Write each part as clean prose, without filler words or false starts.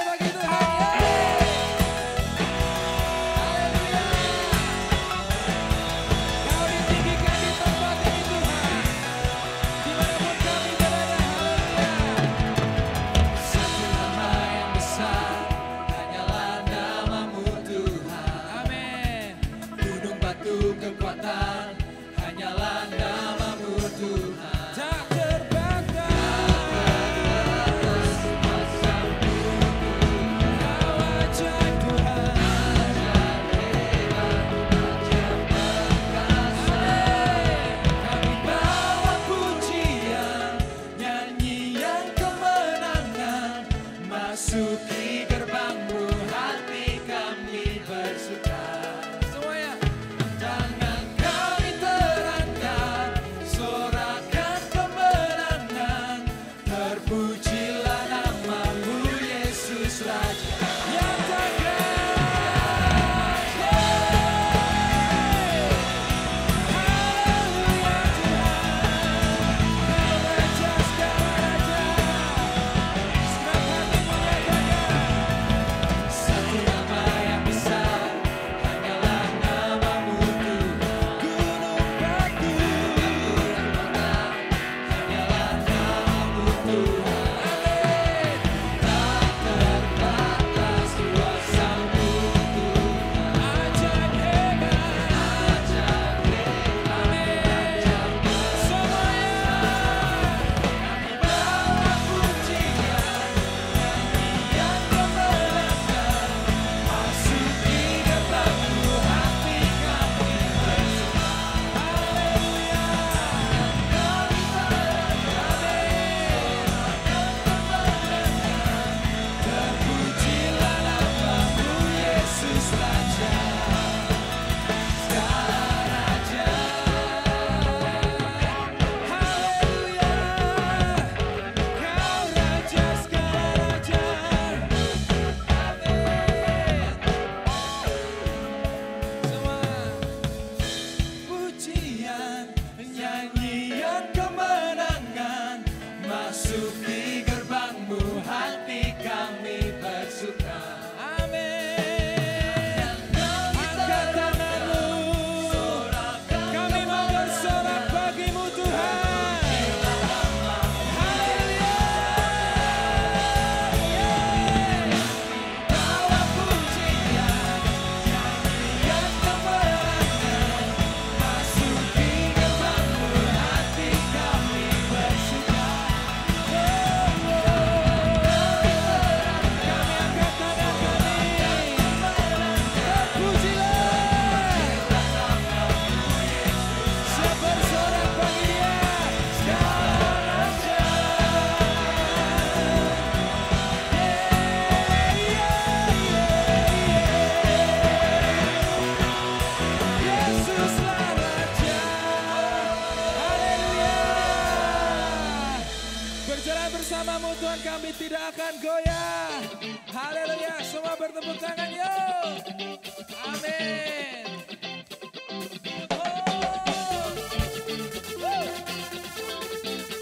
bagi Tuhan. Haleluya. Kau ditinggikan di tempat ini Tuhan. Dimanapun kami berada, haleluya. Satu nama yang besar, hanyalah namamu Tuhan. Amin. Gunung batu kekuatan, hanyalah namamu Tuhan. Tak terbatas, Kau ajaib Tuhan. Kami bawa pujian, nyanyian kemenangan, masuki gerbangmu, hati kami bersuka. Semuanya. Tangan kami terangkat, sorakan kemenangan, terpujilah namamu Yesus Raja yang takkan. Haleluya Tuhan, Kau Raja segala raja. Segenap hati menyatakan, satu nama yang besar, hanyalah namamu Tuhan. Gunung batu kekuatan, hanyalah namamu Tuhan. Amin. Tak terbatas kuasamu Tuhan. Ajaib hebat, amin. Semuanya. Kami bawa pujian, nyanyian kemenangan, masuki gerbangmu, hati kami bersuka. Haleluya. Kami terpujilah namamu Yesus Raja, segala raja. Haleluya. Kau Raja segala raja. Amin. Semua pujian, nyanyian kemenangan, masuki gerbangmu, hati kami bersuka. Amin. Angkat tanganmu, kami mau bersorak bagimu Tuhan. Haleluya. Bawa pujian, nyanyian kemenangan, masuki gerbangmu, hati kami bersuka. Kami angkat tangan kami, terpujilah. Siap bersorak bagi Dia, segala raja. Yesuslah Raja. Haleluya. Berjalan bersamamu Tuhan, kami tidak akan goyah. Haleluya. Semua bertepuk tangan yuk. Amin.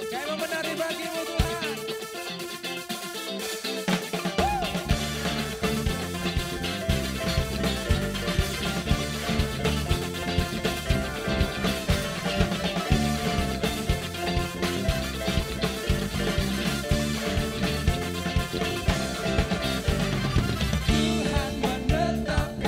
Kami mau menari bagimu Tuhan. Tuhan menetapkan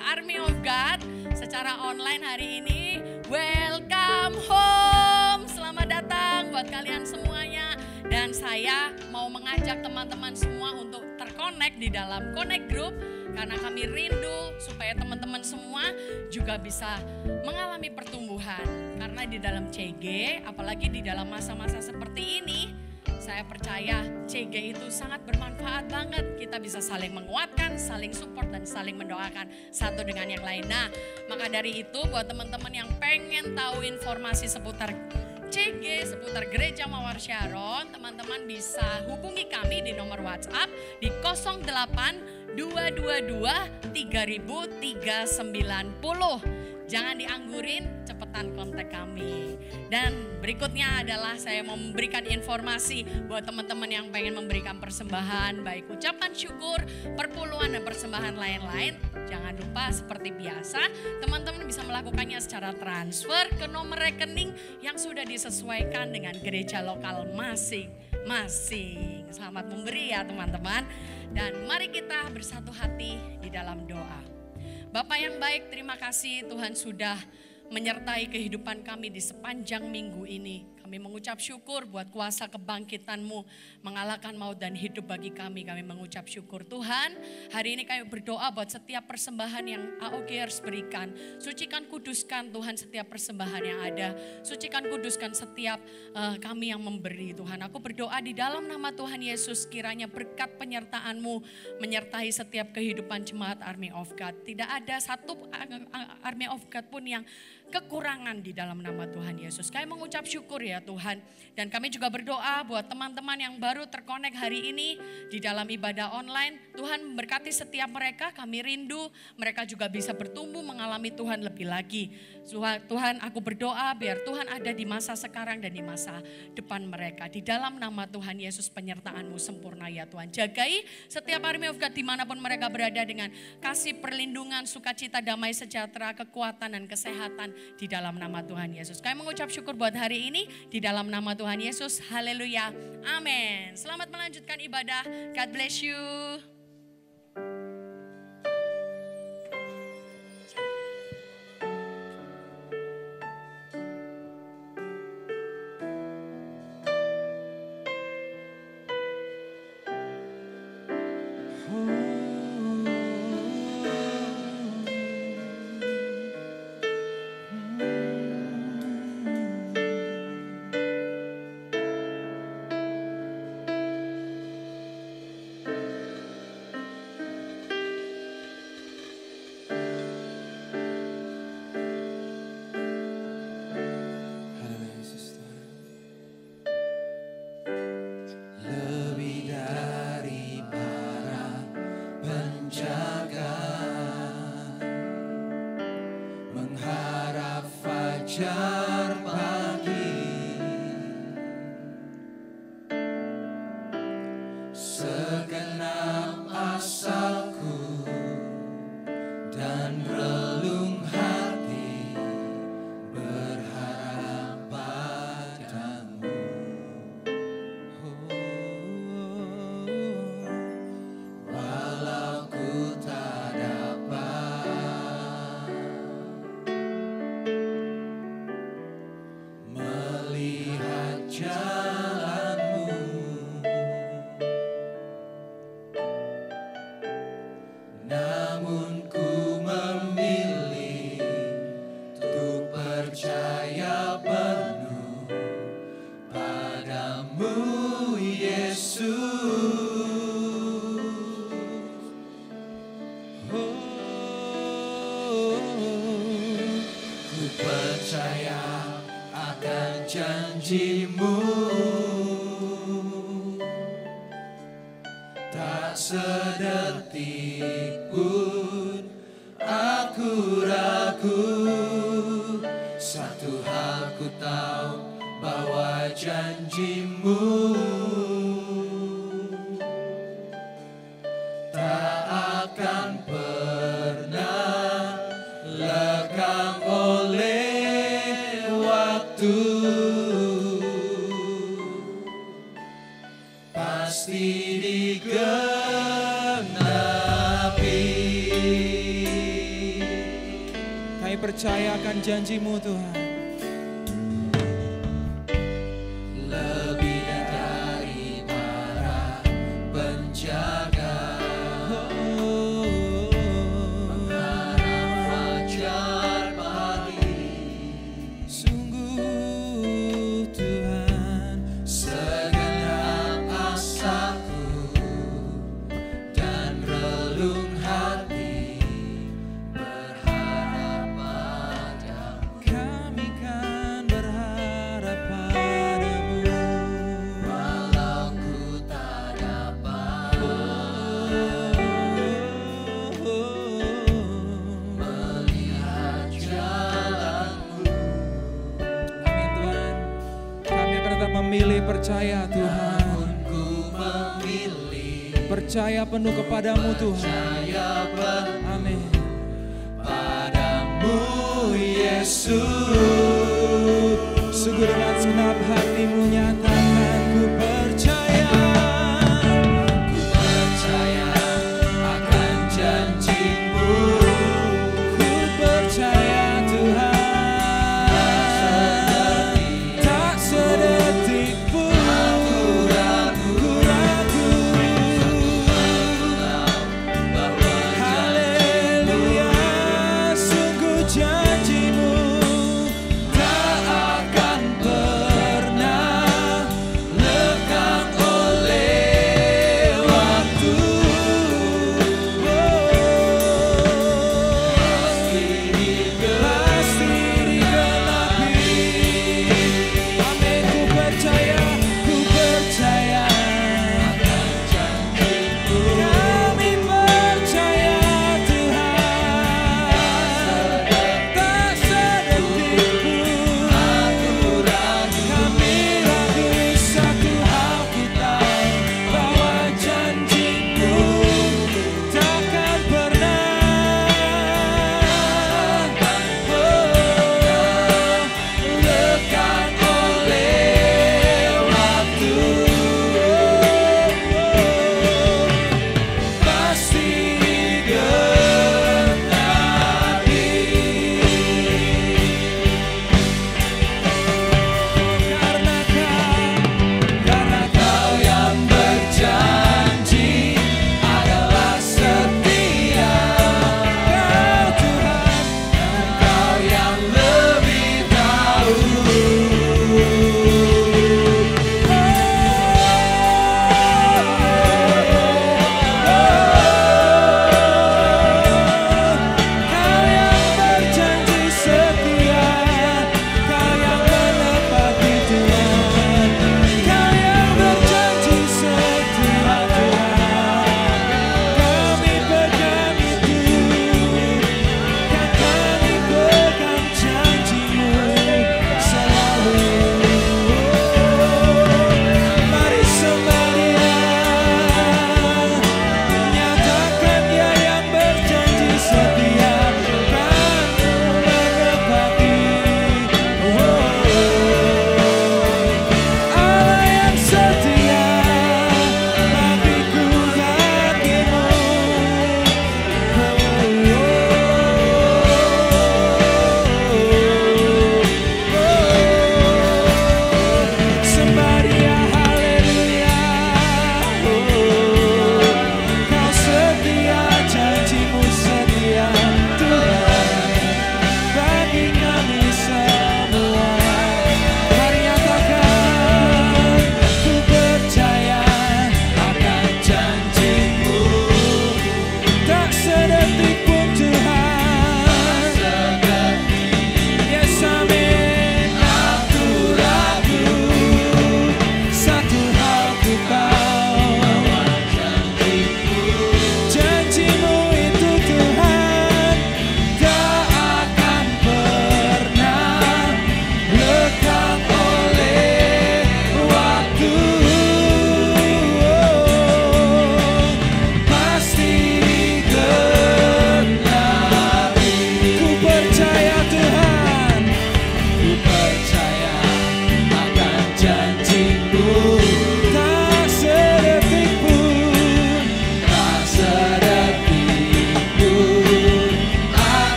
Army of God secara online hari ini. Welcome home, selamat datang buat kalian semuanya. Dan saya mau mengajak teman-teman semua untuk terkonek di dalam Connect Group. Karena kami rindu supaya teman-teman semua juga bisa mengalami pertumbuhan. Karena di dalam CG, apalagi di dalam masa-masa seperti ini, saya percaya CG itu sangat bermanfaat banget. Kita bisa saling menguatkan, saling support, dan saling mendoakan satu dengan yang lain. Nah, maka dari itu buat teman-teman yang pengen tahu informasi seputar CG, seputar Gereja Mawar Syaron, teman-teman bisa hubungi kami di nomor WhatsApp di 08 222 3390. Jangan dianggurin, cepetan kontak kami. Dan berikutnya adalah saya mau memberikan informasi buat teman-teman yang pengen memberikan persembahan, baik ucapan syukur, perpuluhan, dan persembahan lain-lain. Jangan lupa seperti biasa, teman-teman bisa melakukannya secara transfer ke nomor rekening yang sudah disesuaikan dengan gereja lokal masing-masing. Selamat memberi ya teman-teman. Dan mari kita bersatu hati di dalam doa. Bapak yang baik, terima kasih Tuhan sudah menyertai kehidupan kami di sepanjang minggu ini. Kami mengucap syukur buat kuasa kebangkitan-Mu mengalahkan maut dan hidup bagi kami. Kami mengucap syukur Tuhan. Hari ini kami berdoa buat setiap persembahan yang AOGers berikan. Sucikan, kuduskan Tuhan setiap persembahan yang ada. Sucikan, kuduskan setiap kami yang memberi Tuhan. Aku berdoa di dalam nama Tuhan Yesus, kiranya berkat penyertaan-Mu menyertai setiap kehidupan jemaat Army of God. Tidak ada satu Army of God pun yang kekurangan di dalam nama Tuhan Yesus. Kami mengucap syukur ya Tuhan. Dan kami juga berdoa buat teman-teman yang baru terkonek hari ini di dalam ibadah online. Tuhan memberkati setiap mereka, kami rindu mereka juga bisa bertumbuh mengalami Tuhan lebih lagi. Tuhan, aku berdoa biar Tuhan ada di masa sekarang dan di masa depan mereka. Di dalam nama Tuhan Yesus, penyertaan-Mu sempurna ya Tuhan. Jagai setiap Army of God dimanapun mereka berada dengan kasih, perlindungan, sukacita, damai, sejahtera, kekuatan, dan kesehatan di dalam nama Tuhan Yesus. Kami mengucap syukur buat hari ini di dalam nama Tuhan Yesus. Haleluya. Amin. Selamat melanjutkan ibadah. God bless you. Pasti digenapi. akan janji-Mu Tuhan. Lebih dari para penjaga, mengharap fajar pagi. Sungguh Tuhan, Segenap asaku dan relung hati berharap padamu. kami kan berharap padamu. Walau ku tak dapat melihat jalanmu. Amin Tuhan. Kami akan tetap memilih percaya Tuhan. Namun ku memilih Percaya penuh kepadamu Tuhan. percaya penuh Amin. padamu, Yesus. Sungguh dengan segenap hatimu nyatakan ku percaya. Ku percaya akan janji-Mu. Ku percaya Tuhan. Tak sedetik pun ku ragu. Bahwa Haleluya, sungguh janji-Mu tak akan pernah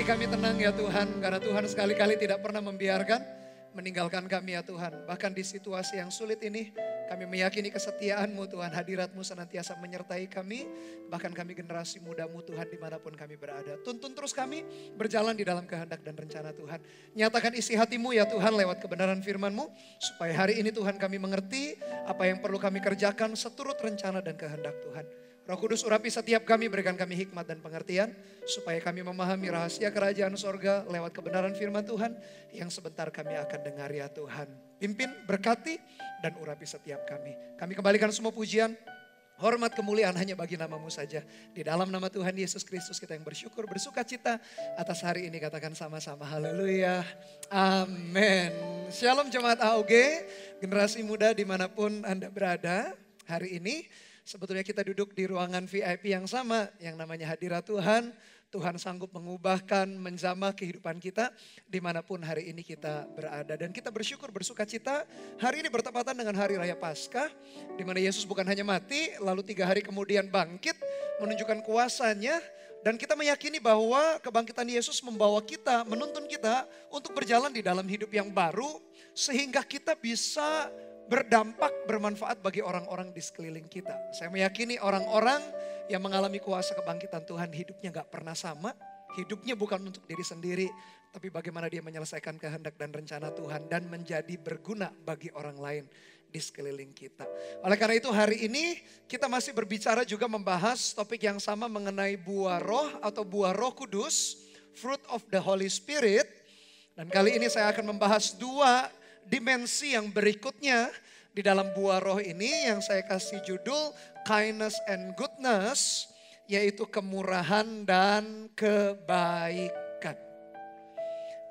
hati kami tenang ya Tuhan, karena Tuhan sekali-kali tidak pernah membiarkan meninggalkan kami ya Tuhan. Bahkan di situasi yang sulit ini, kami meyakini kesetiaan-Mu Tuhan, hadirat-Mu senantiasa menyertai kami. Bahkan kami generasi muda-Mu Tuhan dimanapun kami berada. Tuntun terus kami berjalan di dalam kehendak dan rencana Tuhan. Nyatakan isi hati-Mu ya Tuhan lewat kebenaran firman-Mu. Supaya hari ini Tuhan kami mengerti apa yang perlu kami kerjakan seturut rencana dan kehendak Tuhan. Roh Kudus urapi setiap kami, berikan kami hikmat dan pengertian. Supaya kami memahami rahasia kerajaan sorga lewat kebenaran firman Tuhan. Yang sebentar kami akan dengar ya Tuhan. Pimpin, berkati, dan urapi setiap kami. Kami kembalikan semua pujian, hormat, kemuliaan hanya bagi nama-Mu saja. Di dalam nama Tuhan Yesus Kristus kita yang bersyukur, bersuka cita atas hari ini. Katakan sama-sama haleluya. Amin. Shalom jemaat AOG, generasi muda dimanapun Anda berada hari ini. Sebetulnya kita duduk di ruangan VIP yang sama, yang namanya hadirat Tuhan. Tuhan sanggup mengubahkan, menjamah kehidupan kita dimanapun hari ini kita berada. Dan kita bersyukur, bersuka cita, hari ini bertepatan dengan hari raya Paskah. Di mana Yesus bukan hanya mati, lalu 3 hari kemudian bangkit, menunjukkan kuasanya. Dan kita meyakini bahwa kebangkitan Yesus membawa kita, menuntun kita untuk berjalan di dalam hidup yang baru. Sehingga kita bisa berdampak, bermanfaat bagi orang-orang di sekeliling kita. Saya meyakini orang-orang yang mengalami kuasa kebangkitan Tuhan hidupnya gak pernah sama. Hidupnya bukan untuk diri sendiri, tapi bagaimana dia menyelesaikan kehendak dan rencana Tuhan dan menjadi berguna bagi orang lain di sekeliling kita. Oleh karena itu hari ini kita masih berbicara juga membahas topik yang sama mengenai buah roh atau buah Roh Kudus, fruit of the Holy Spirit. Dan kali ini saya akan membahas 2 dimensi yang berikutnya di dalam buah roh ini yang saya kasih judul kindness and goodness, yaitu kemurahan dan kebaikan.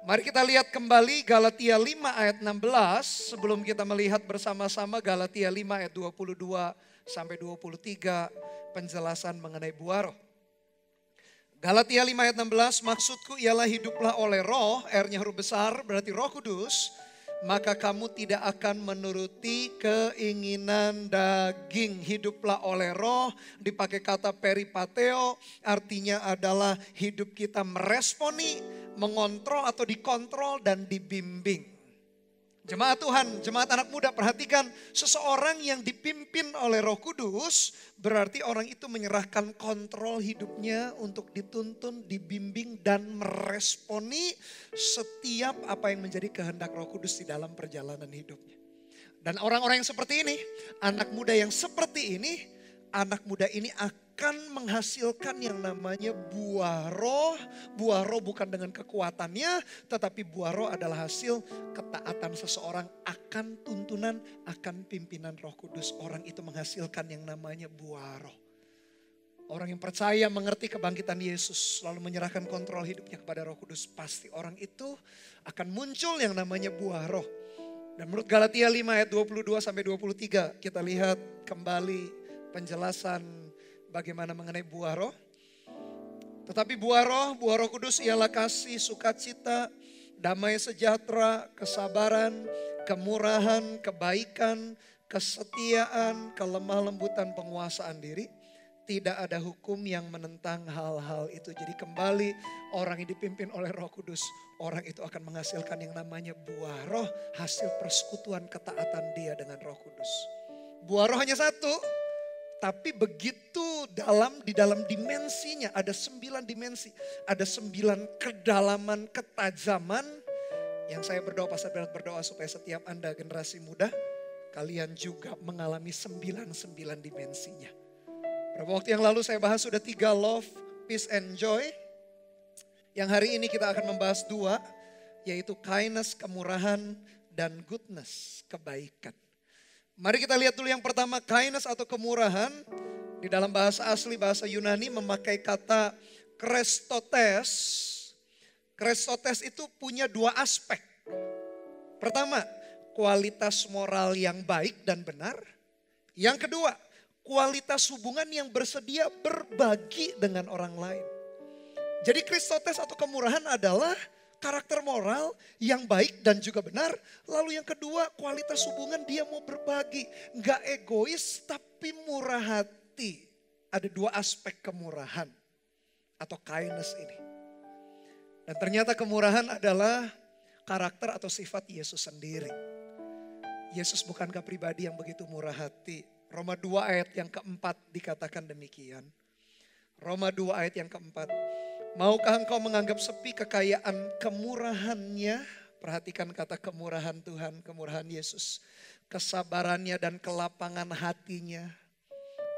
Mari kita lihat kembali Galatia 5 ayat 16 sebelum kita melihat bersama-sama Galatia 5 ayat 22 sampai 23 penjelasan mengenai buah roh. Galatia 5 ayat 16, maksudku ialah hiduplah oleh roh, R-nya huruf besar berarti Roh Kudus. Maka kamu tidak akan menuruti keinginan daging. Hiduplah oleh roh, dipakai kata peripateo, artinya adalah hidup kita meresponi, mengontrol atau dikontrol dan dibimbing. Jemaat Tuhan, jemaat anak muda perhatikan, seseorang yang dipimpin oleh Roh Kudus berarti orang itu menyerahkan kontrol hidupnya untuk dituntun, dibimbing dan meresponi setiap apa yang menjadi kehendak Roh Kudus di dalam perjalanan hidupnya. Dan orang-orang yang seperti ini, anak muda yang seperti ini, anak muda ini akan menghasilkan yang namanya buah roh. Buah roh bukan dengan kekuatannya, tetapi buah roh adalah hasil ketaatan seseorang akan tuntunan, akan pimpinan Roh Kudus. Orang itu menghasilkan yang namanya buah roh. Orang yang percaya mengerti kebangkitan Yesus, lalu menyerahkan kontrol hidupnya kepada Roh Kudus, pasti orang itu akan muncul yang namanya buah roh. Dan menurut Galatia 5 ayat 22 sampai 23, kita lihat kembali penjelasan bagaimana mengenai buah roh. Tetapi buah roh kudus ialah kasih, sukacita, damai sejahtera, kesabaran, kemurahan, kebaikan, kesetiaan, kelemah lembutan, penguasaan diri. Tidak ada hukum yang menentang hal-hal itu. Jadi kembali orang yang dipimpin oleh Roh Kudus, orang itu akan menghasilkan yang namanya buah roh, hasil persekutuan ketaatan dia dengan Roh Kudus. Buah roh hanya satu, tapi begitu di dalam dimensinya ada 9 dimensi, ada 9 kedalaman, ketajaman. Yang saya berdoa, Pastor Berat berdoa supaya setiap Anda generasi muda, kalian juga mengalami 9 dimensinya. Beberapa waktu yang lalu saya bahas sudah 3 love, peace and joy. Yang hari ini kita akan membahas 2, yaitu kindness, kemurahan, dan goodness, kebaikan. Mari kita lihat dulu yang pertama, kindness atau kemurahan. Di dalam bahasa asli, bahasa Yunani memakai kata krestotes. Krestotes itu punya 2 aspek. Pertama, kualitas moral yang baik dan benar. Yang kedua, kualitas hubungan yang bersedia berbagi dengan orang lain. Jadi Kristotes atau kemurahan adalah karakter moral yang baik dan juga benar. Lalu yang kedua, kualitas hubungan dia mau berbagi. Nggak egois tapi murah hati. Ada 2 aspek kemurahan atau kindness ini. Dan ternyata kemurahan adalah karakter atau sifat Yesus sendiri. Yesus bukankah pribadi yang begitu murah hati? Roma 2 ayat yang keempat dikatakan demikian. Roma 2 ayat yang keempat. Maukah engkau menganggap sepi kekayaan kemurahannya? Perhatikan kata kemurahan Tuhan, kemurahan Yesus. Kesabarannya dan kelapangan hatinya.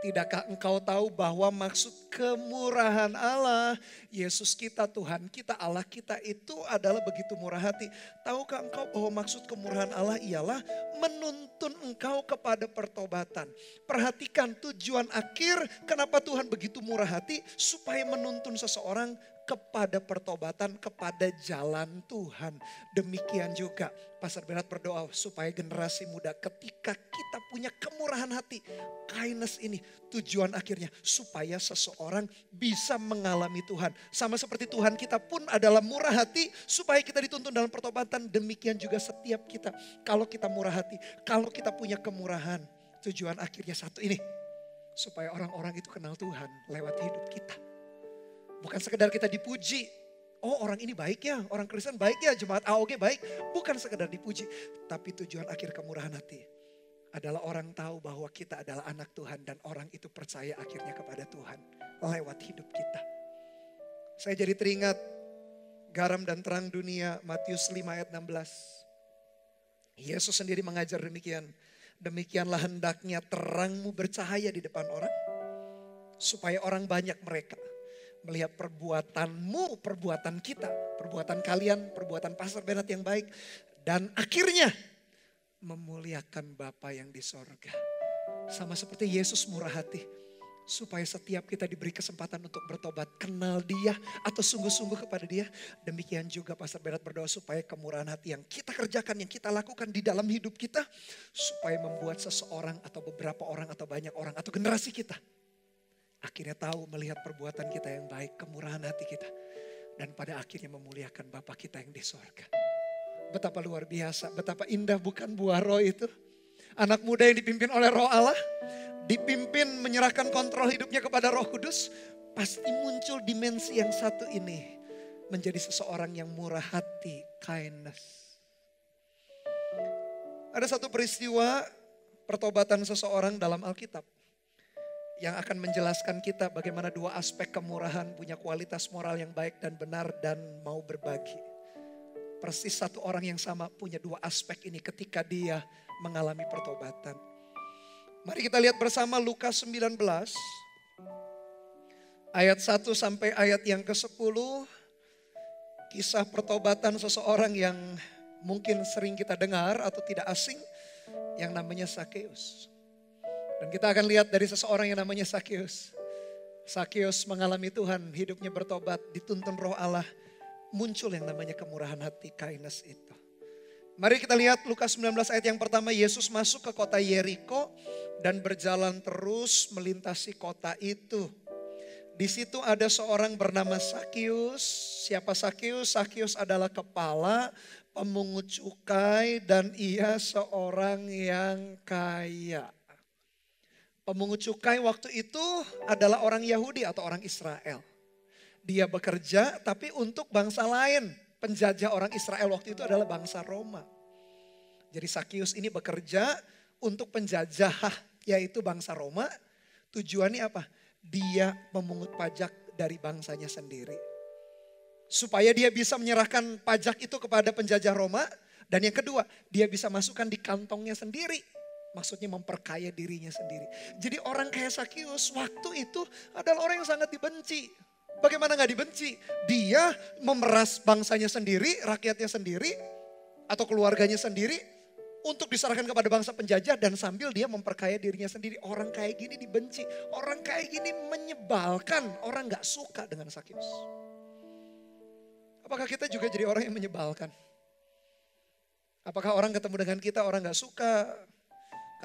Tidakkah engkau tahu bahwa maksud kemurahan Allah, Yesus kita, Tuhan kita, Allah kita itu adalah begitu murah hati. Tahukah engkau bahwa maksud kemurahan Allah ialah menuntun engkau kepada pertobatan. Perhatikan tujuan akhir kenapa Tuhan begitu murah hati, supaya menuntun seseorang kepada pertobatan, kepada jalan Tuhan. Demikian juga Pastor Bernard berdoa supaya generasi muda ketika kita punya kemurahan hati, kindness ini tujuan akhirnya supaya seseorang bisa mengalami Tuhan. Sama seperti Tuhan kita pun adalah murah hati supaya kita dituntun dalam pertobatan. Demikian juga setiap kita, kalau kita murah hati, kalau kita punya kemurahan, tujuan akhirnya satu ini, supaya orang-orang itu kenal Tuhan lewat hidup kita. Bukan sekedar kita dipuji. Oh, orang ini baik ya, orang Kristen baik ya, jemaat AOG baik. Bukan sekedar dipuji. Tapi tujuan akhir kemurahan hati adalah orang tahu bahwa kita adalah anak Tuhan. Dan orang itu percaya akhirnya kepada Tuhan lewat hidup kita. Saya jadi teringat garam dan terang dunia, Matius 5 ayat 16. Yesus sendiri mengajar demikian. Demikianlah hendaknya terangmu bercahaya di depan orang. Supaya orang banyak mereka melihat perbuatanmu, perbuatan kita, perbuatan kalian, perbuatan Pastor Bernard yang baik. Dan akhirnya memuliakan Bapa yang di sorga. Sama seperti Yesus murah hati. Supaya setiap kita diberi kesempatan untuk bertobat, kenal Dia atau sungguh-sungguh kepada Dia. Demikian juga Pastor Bernard berdoa supaya kemurahan hati yang kita kerjakan, yang kita lakukan di dalam hidup kita. Supaya membuat seseorang atau beberapa orang atau banyak orang atau generasi kita akhirnya tahu melihat perbuatan kita yang baik, kemurahan hati kita. Dan pada akhirnya memuliakan Bapa kita yang di sorga. Betapa luar biasa, betapa indah bukan buah roh itu. Anak muda yang dipimpin oleh roh Allah, dipimpin menyerahkan kontrol hidupnya kepada Roh Kudus. Pasti muncul dimensi yang satu ini. Menjadi seseorang yang murah hati, kindness. Ada satu peristiwa pertobatan seseorang dalam Alkitab. Yang akan menjelaskan kita bagaimana dua aspek kemurahan punya kualitas moral yang baik dan benar dan mau berbagi. Persis satu orang yang sama punya dua aspek ini ketika dia mengalami pertobatan. Mari kita lihat bersama Lukas 19 ayat 1 sampai ayat yang ke-10. Kisah pertobatan seseorang yang mungkin sering kita dengar atau tidak asing, yang namanya Sakeus. Dan kita akan lihat dari seseorang yang namanya Sakeus. Sakeus mengalami Tuhan, hidupnya bertobat, dituntun roh Allah. Muncul yang namanya kemurahan hati, kindness itu. Mari kita lihat Lukas 19 ayat yang pertama. Yesus masuk ke kota Yeriko dan berjalan terus melintasi kota itu. Di situ ada seorang bernama Sakeus. Siapa Sakeus? Sakeus adalah kepala pemungut cukai dan ia seorang yang kaya. Pemungut cukai waktu itu adalah orang Yahudi atau orang Israel. Dia bekerja tapi untuk bangsa lain. Penjajah orang Israel waktu itu adalah bangsa Roma. Jadi Sakeus ini bekerja untuk penjajah yaitu bangsa Roma. Tujuannya apa? Dia memungut pajak dari bangsanya sendiri. Supaya dia bisa menyerahkan pajak itu kepada penjajah Roma. Dan yang kedua, dia bisa masukkan di kantongnya sendiri. Maksudnya memperkaya dirinya sendiri. Jadi orang kayak Sakeus waktu itu adalah orang yang sangat dibenci. Bagaimana gak dibenci? Dia memeras bangsanya sendiri, rakyatnya sendiri, atau keluarganya sendiri untuk diserahkan kepada bangsa penjajah dan sambil dia memperkaya dirinya sendiri. Orang kayak gini dibenci, orang kayak gini menyebalkan, orang gak suka dengan Sakeus. Apakah kita juga jadi orang yang menyebalkan? Apakah orang ketemu dengan kita, orang gak suka?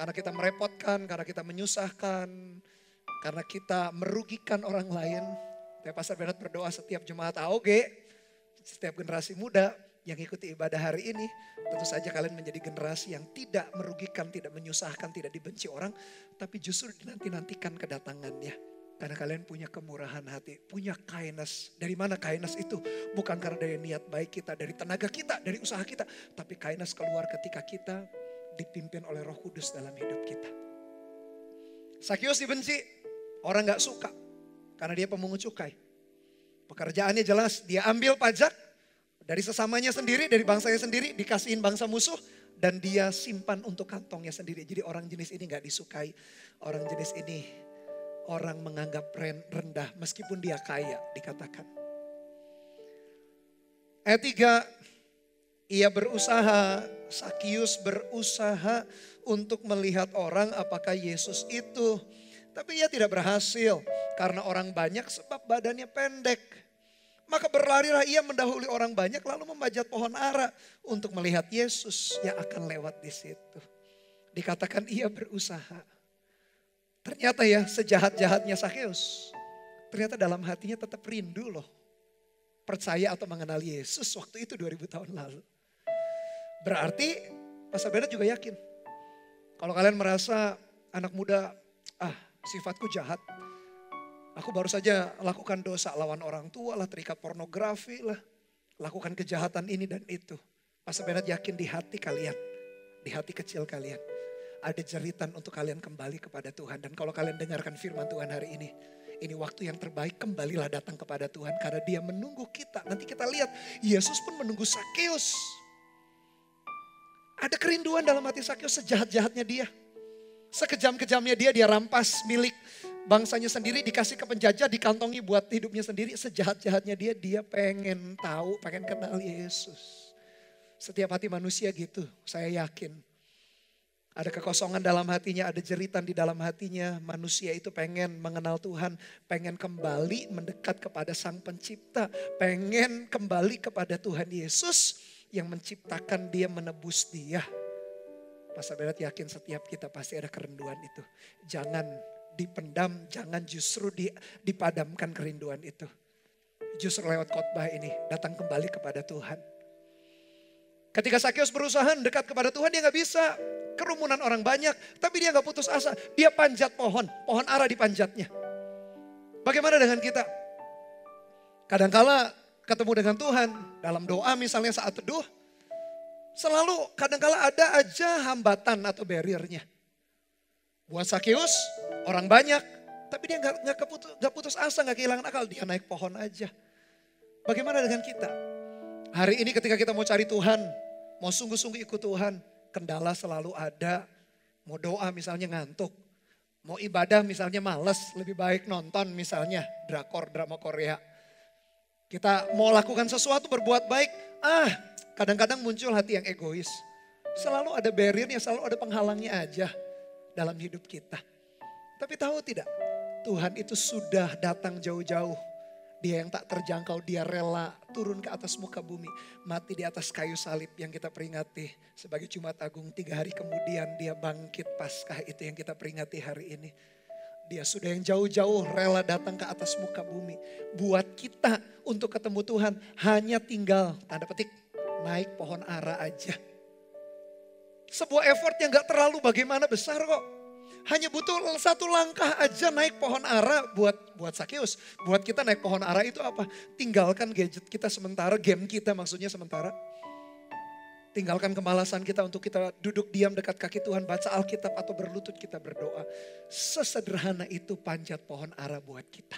Karena kita merepotkan, karena kita menyusahkan, karena kita merugikan orang lain. Tapi Pastor Bernard berdoa setiap jemaat AOG, setiap generasi muda yang ikuti ibadah hari ini. Tentu saja kalian menjadi generasi yang tidak merugikan, tidak menyusahkan, tidak dibenci orang. Tapi justru dinanti-nantikan kedatangannya. Karena kalian punya kemurahan hati, punya kindness. Dari mana kindness itu? Bukan karena dari niat baik kita, dari tenaga kita, dari usaha kita. Tapi kindness keluar ketika kita dipimpin oleh Roh Kudus dalam hidup kita. Sakius dibenci, orang gak suka. Karena dia pemungut cukai. Pekerjaannya jelas, dia ambil pajak dari sesamanya sendiri, dari bangsanya sendiri, dikasihin bangsa musuh. Dan dia simpan untuk kantongnya sendiri. Jadi orang jenis ini gak disukai. Orang jenis ini orang menganggap rendah meskipun dia kaya, dikatakan. Ayat 3, ia berusaha, Sakius berusaha untuk melihat orang apakah Yesus itu. Tapi ia tidak berhasil karena orang banyak sebab badannya pendek. Maka berlarilah ia mendahului orang banyak lalu membajat pohon ara untuk melihat Yesus yang akan lewat di situ. Dikatakan ia berusaha. Ternyata ya sejahat-jahatnya Sakeus, ternyata dalam hatinya tetap rindu loh. Percaya atau mengenal Yesus waktu itu 2000 tahun lalu. Berarti Pastor Bernard juga yakin. Kalau kalian merasa anak muda, sifatku jahat. Aku baru saja lakukan dosa lawan orang tua lah, terikat pornografi lah. Lakukan kejahatan ini dan itu. Pastor Bernard yakin di hati kalian, di hati kecil kalian. Ada jeritan untuk kalian kembali kepada Tuhan. Dan kalau kalian dengarkan firman Tuhan hari ini waktu yang terbaik, kembalilah datang kepada Tuhan. Karena dia menunggu kita. Nanti kita lihat, Yesus pun menunggu Sakeus. Ada kerinduan dalam hati Sakeus, sejahat-jahatnya dia. Sekejam-kejamnya dia rampas milik bangsanya sendiri, dikasih ke penjajah, dikantongi buat hidupnya sendiri. Sejahat-jahatnya dia pengen tahu, pengen kenal Yesus. Setiap hati manusia gitu, saya yakin. Ada kekosongan dalam hatinya, ada jeritan di dalam hatinya. Manusia itu pengen mengenal Tuhan, pengen kembali mendekat kepada Sang Pencipta. Pengen kembali kepada Tuhan Yesus yang menciptakan dia, menebus dia. Pastor Bernard yakin setiap kita pasti ada kerinduan itu. Jangan dipendam, jangan justru dipadamkan kerinduan itu. Justru lewat khotbah ini datang kembali kepada Tuhan. Ketika Sakeus berusaha dekat kepada Tuhan, dia gak bisa. Kerumunan orang banyak, tapi dia gak putus asa. Dia panjat pohon ara dipanjatnya. Bagaimana dengan kita? Kadangkala ketemu dengan Tuhan, dalam doa misalnya saat teduh, selalu kadangkala ada aja hambatan atau barriernya. Buat Sakeus, orang banyak, tapi dia gak putus asa, gak kehilangan akal. Dia naik pohon aja. Bagaimana dengan kita? Hari ini ketika kita mau cari Tuhan, mau sungguh-sungguh ikut Tuhan, kendala selalu ada. Mau doa misalnya ngantuk. Mau ibadah misalnya males, lebih baik nonton misalnya drama Korea. Kita mau lakukan sesuatu, berbuat baik, kadang-kadang muncul hati yang egois. Selalu ada barriernya, selalu ada penghalangnya aja dalam hidup kita. Tapi tahu tidak, Tuhan itu sudah datang jauh-jauh. Dia yang tak terjangkau, dia rela turun ke atas muka bumi. Mati di atas kayu salib yang kita peringati sebagai Jumat Agung. 3 hari kemudian dia bangkit, Paskah itu yang kita peringati hari ini. Dia sudah yang jauh-jauh rela datang ke atas muka bumi. Buat kita untuk ketemu Tuhan hanya tinggal, tanda petik, naik pohon ara aja. Sebuah effort yang gak terlalu bagaimana besar kok. Hanya butuh 1 langkah aja naik pohon ara buat Sakeus. Buat kita naik pohon ara itu apa? Tinggalkan gadget kita sementara, game kita maksudnya sementara. Tinggalkan kemalasan kita untuk kita duduk diam dekat kaki Tuhan, baca Alkitab atau berlutut kita berdoa. Sesederhana itu panjat pohon ara buat kita.